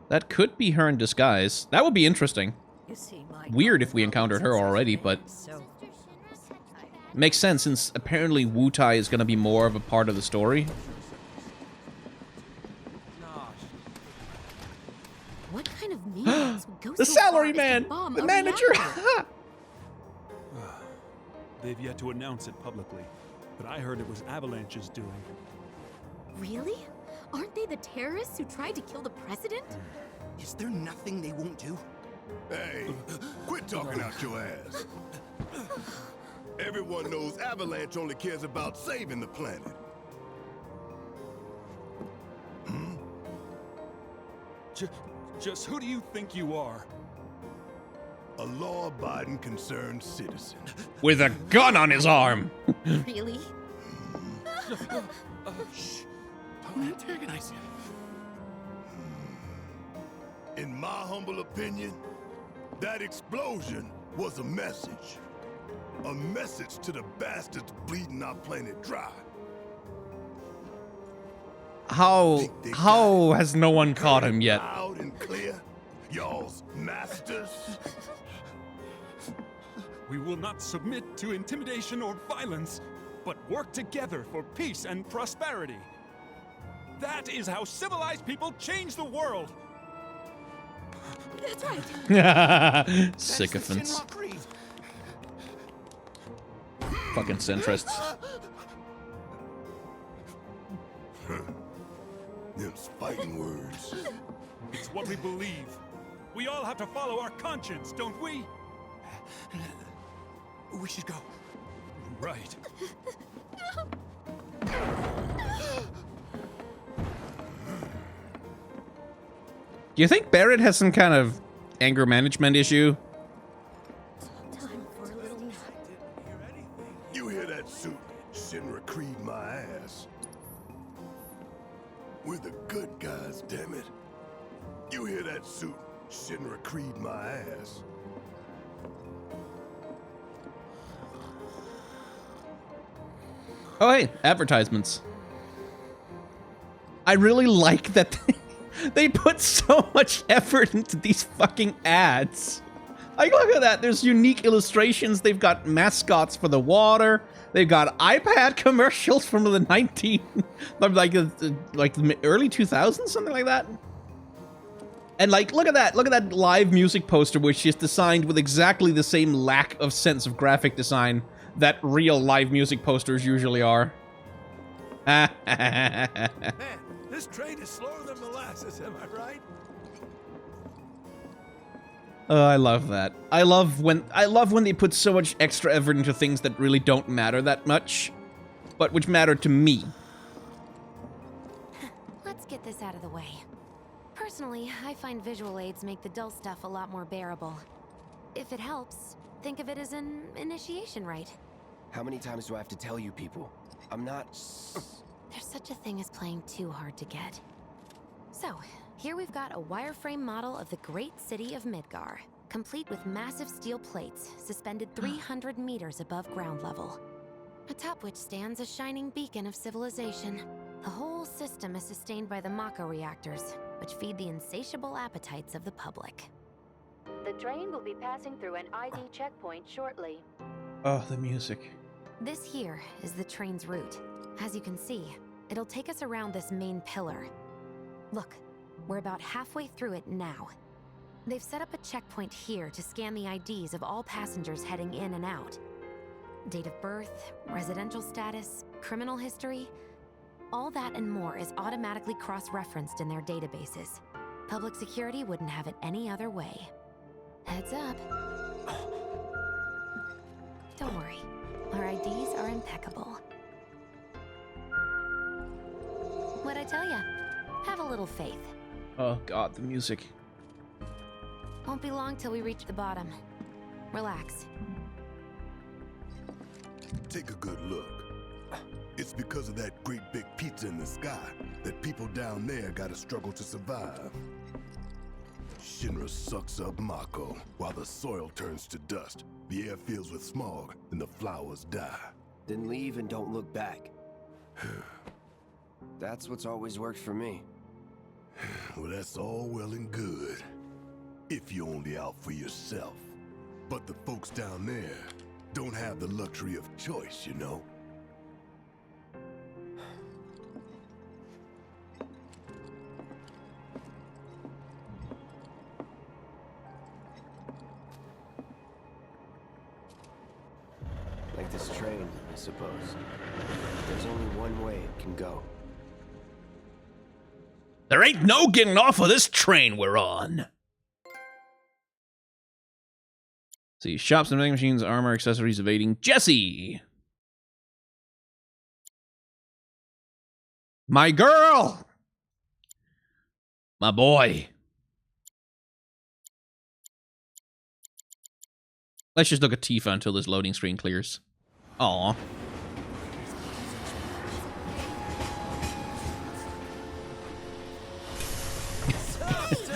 Speaker 1: That could be her in disguise. That would be interesting.
Speaker 13: You see, my
Speaker 1: Weird if
Speaker 13: daughter
Speaker 1: we
Speaker 13: now
Speaker 1: encountered
Speaker 13: lives
Speaker 1: her
Speaker 13: in
Speaker 1: already,
Speaker 13: Sector
Speaker 1: but
Speaker 13: 8, so
Speaker 1: makes sense since apparently Wu-Tai is going to be more of a part of the story.
Speaker 7: What kind of maniacs would go
Speaker 1: The
Speaker 7: so far
Speaker 1: salary
Speaker 7: as to
Speaker 1: man!
Speaker 7: bomb
Speaker 1: The
Speaker 7: a
Speaker 1: manager!
Speaker 7: reactor?
Speaker 15: They've yet to announce it publicly, but I heard it was Avalanche's doing.
Speaker 16: Really? Aren't they the terrorists who tried to kill the president?
Speaker 11: Is there nothing they won't do?
Speaker 2: Hey, quit talking out your ass. Everyone knows Avalanche only cares about saving the planet.
Speaker 15: Just who do you think you are?
Speaker 2: A law-abiding, concerned citizen.
Speaker 1: With a gun on his arm!
Speaker 16: Really?
Speaker 11: Shh. Don't antagonize him.
Speaker 2: In my humble opinion, that explosion was a message. A message to the bastards bleeding our planet dry.
Speaker 1: How has no one caught him yet?
Speaker 2: Loud and clear, y'all's masters.
Speaker 15: We will not submit to intimidation or violence, but work together for peace and prosperity. That is how civilized people change the world.
Speaker 16: That's right.
Speaker 1: Sycophants. Fucking centrists.
Speaker 2: Them's fighting words.
Speaker 15: It's what we believe. We all have to follow our conscience, don't we?
Speaker 11: We should go.
Speaker 15: Right.
Speaker 1: Do you think Barrett has some kind of anger management issue?
Speaker 16: Time for a little nap.
Speaker 2: You hear that suit? Shinra Creed my ass. We're the good guys, damn it. You hear that suit? Shinra Creed my ass.
Speaker 1: Oh, hey, advertisements. I really like that they put so much effort into these fucking ads. Like, look at that. There's unique illustrations. They've got mascots for the water. They've got iPad commercials from the like the early 2000s, something like that. And like, look at that. Look at that live music poster, which is designed with exactly the same lack of sense of graphic design that real live music posters usually are.
Speaker 8: Man, this train is slower than molasses, am I right?
Speaker 1: Oh, I love that. I love when they put so much extra effort into things that really don't matter that much, but which matter to me.
Speaker 4: Let's get this out of the way. Personally, I find visual aids make the dull stuff a lot more bearable. If it helps, think of it as an initiation rite.
Speaker 5: How many times do I have to tell you people? I'm not...
Speaker 4: There's such a thing as playing too hard to get. So, here we've got a wireframe model of the great city of Midgar, complete with massive steel plates suspended 300 meters above ground level, atop which stands a shining beacon of civilization. The whole system is sustained by the Mako reactors, which feed the insatiable appetites of the public.
Speaker 10: The train will be passing through an ID checkpoint shortly.
Speaker 1: Oh, the music.
Speaker 4: This here is the train's route. As you can see, it'll take us around this main pillar. Look, we're about halfway through it now. They've set up a checkpoint here to scan the IDs of all passengers heading in and out. Date of birth, residential status, criminal history, all that and more is automatically cross-referenced in their databases. Public security wouldn't have it any other way. Heads up. Don't worry, our IDs are impeccable. What'd I tell ya? Have a little faith.
Speaker 1: Oh god, the music.
Speaker 4: Won't be long till we reach the bottom. Relax.
Speaker 2: Take a good look. It's because of that great big pizza in the sky that people down there gotta struggle to survive. Shinra sucks up Mako while the soil turns to dust, the air fills with smog, and the flowers die.
Speaker 5: Then leave and don't look back. That's what's always worked for me.
Speaker 2: Well, that's all well and good. If you're only out for yourself. But the folks down there don't have the luxury of choice, you know?
Speaker 5: Like this train, I suppose. There's only one way it can go.
Speaker 1: There ain't no getting off of this train we're on. See, shops and vending machines, armor, accessories, evading. Jesse! My girl! My boy. Let's just look at Tifa until this loading screen clears. Aw.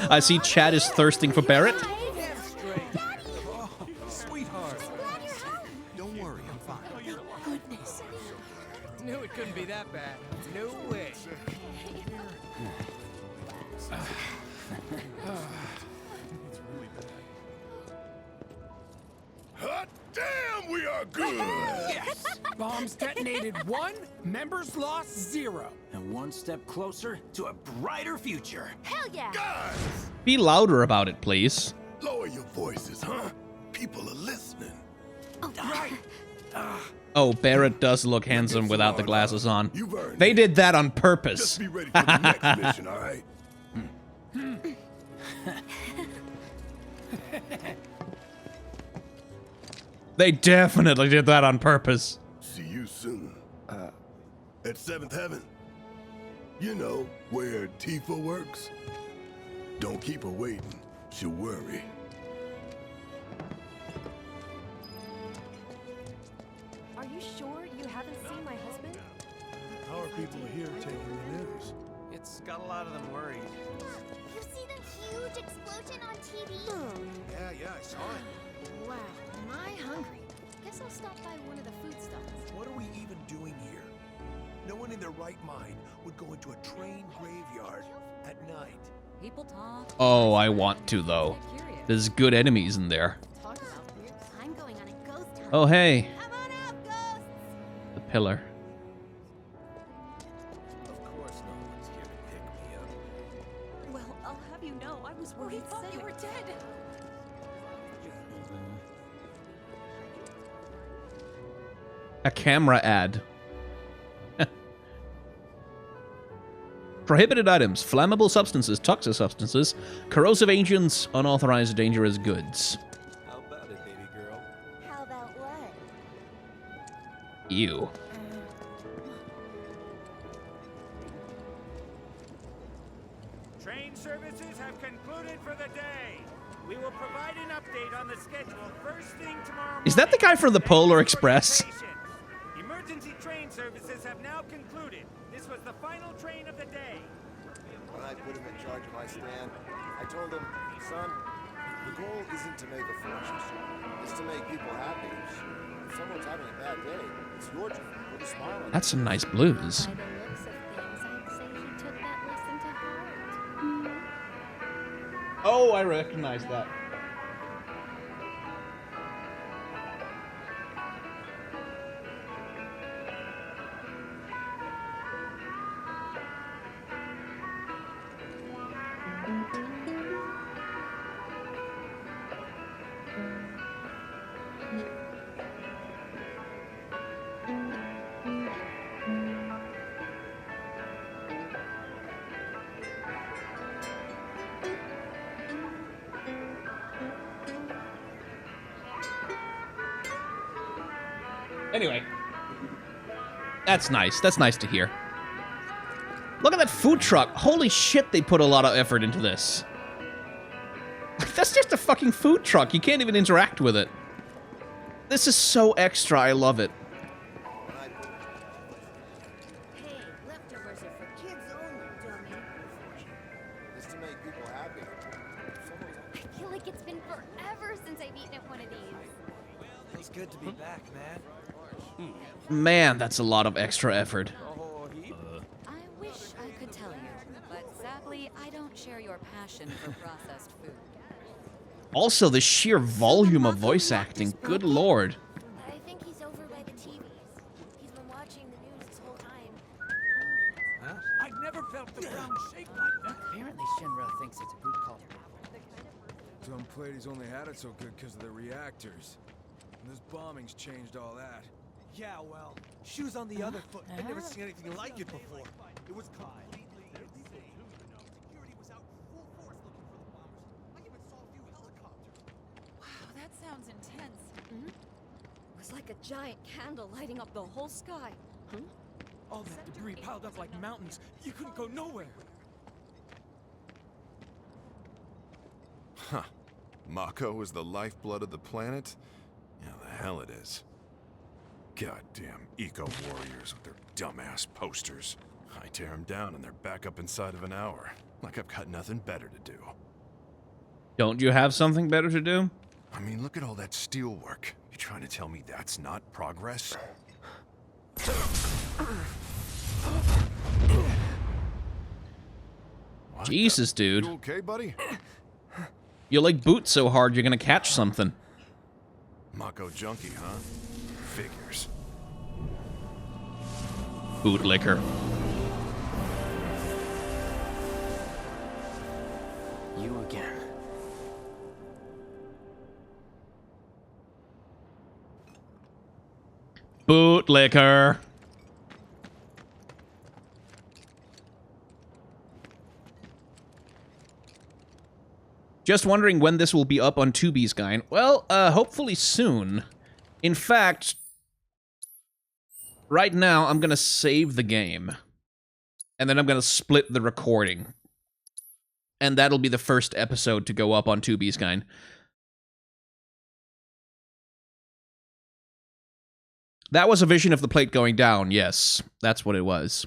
Speaker 1: I see Chad is thirsting for Barrett.
Speaker 11: Sweetheart. Don't worry, I'm fine.
Speaker 9: Goodness. Knew it couldn't be that bad. No way.
Speaker 2: Hot damn, we are good!
Speaker 6: Yes! Bombs detonated 1, members lost 0.
Speaker 3: And one step closer to a brighter future.
Speaker 7: Hell yeah!
Speaker 2: Guys!
Speaker 1: Be louder about it, please.
Speaker 2: Lower your voices, huh? People are listening.
Speaker 7: Oh, right.
Speaker 1: Oh, Barrett does look handsome without the glasses on.
Speaker 2: You've earned
Speaker 1: They
Speaker 2: it.
Speaker 1: did that on purpose.
Speaker 2: Just be ready for the next mission, all right?
Speaker 1: They definitely did that on purpose.
Speaker 2: See you soon. At 7th Heaven. You know, where Tifa works. Don't keep her waiting. She'll worry.
Speaker 7: Are you sure you haven't seen my husband?
Speaker 11: How are people here taking the news?
Speaker 9: It's got a lot of them worried.
Speaker 16: You see the huge explosion on TV?
Speaker 11: Yeah, I saw it.
Speaker 16: Wow, am I hungry? Guess I'll stop by one of the food stalls.
Speaker 11: What are we even doing here? No one in their right mind would go into a train graveyard at night.
Speaker 13: People talk.
Speaker 1: Oh, I want to, though. There's good enemies in there.
Speaker 16: Talk about weird. I'm going on a ghost hunt.
Speaker 1: Oh, hey.
Speaker 16: Come on out, ghosts!
Speaker 1: The pillar.
Speaker 11: Of course no one's here to pick me up.
Speaker 13: Well, I'll have you know, I was worried
Speaker 7: thought you were dead.
Speaker 1: A camera ad. Prohibited items, flammable substances, toxic substances, corrosive agents, unauthorized dangerous goods.
Speaker 14: How about it, baby girl?
Speaker 16: How about what?
Speaker 1: Ew.
Speaker 17: Train services have concluded for the day. We will provide an update on the schedule first thing tomorrow.
Speaker 1: Is that the guy from the Polar Express?
Speaker 17: Emergency train services have now concluded. This was the final train of the day.
Speaker 11: When I put him in charge of my stand, I told him, son, the goal isn't to make a fortune, it's to make people happy. If someone's having a bad day, it's your job to put a smile on
Speaker 1: That's some nice blues.
Speaker 16: By the looks of things, I'd say he took that lesson to heart.
Speaker 1: Oh, I recognize that. Anyway, that's nice. That's nice to hear. Look at that food truck. Holy shit, they put a lot of effort into this. That's just a fucking food truck. You can't even interact with it. This is so extra. I love it.
Speaker 16: Hey, leftovers are for kids only, dummy.
Speaker 11: It's to make people happy.
Speaker 7: I feel like it's been forever since I've eaten at one of these.
Speaker 9: Feels good to be back, man.
Speaker 1: Man, that's a lot of extra effort.
Speaker 7: I wish I could tell you.
Speaker 18: But sadly, I don't share your passion for processed food.
Speaker 1: Also, the sheer volume of voice acting. Good lord.
Speaker 7: I think he's over by the TVs. He's been watching the news this whole time.
Speaker 9: Huh? I've never felt the ground shake like that.
Speaker 19: Apparently Shinra thinks it's a group called
Speaker 20: Some Pleiades only had it so good because of the reactors. And those bombings changed all that.
Speaker 9: Yeah, well, shoes on the other foot. I've never seen anything like it before. It was completely insane. Security was out full force looking for the bombers. I even saw a few helicopters.
Speaker 18: Wow, that sounds intense. It was like a giant candle lighting up the whole sky.
Speaker 9: All that debris piled up like mountains. You couldn't go nowhere.
Speaker 21: Huh. Mako is the lifeblood of the planet? Yeah, the hell it is. Goddamn eco-warriors with their dumbass posters. I tear them down and they're back up inside of an hour. Like I've got nothing better to do.
Speaker 1: Don't you have something better to do?
Speaker 21: I mean, look at all that steel work. You trying to tell me that's not progress?
Speaker 1: Jesus, dude.
Speaker 21: You okay, buddy?
Speaker 1: You like boot so hard you're gonna catch something.
Speaker 21: Mako junkie, huh? Figures.
Speaker 1: Bootlicker.
Speaker 5: You again.
Speaker 1: Bootlicker. Just wondering when this will be up on Tubi's guy. Well, hopefully soon. In fact, right now I'm gonna save the game. And then I'm gonna split the recording. And that'll be the first episode to go up on Tubi's guy. That was a vision of the plate going down, yes. That's what it was.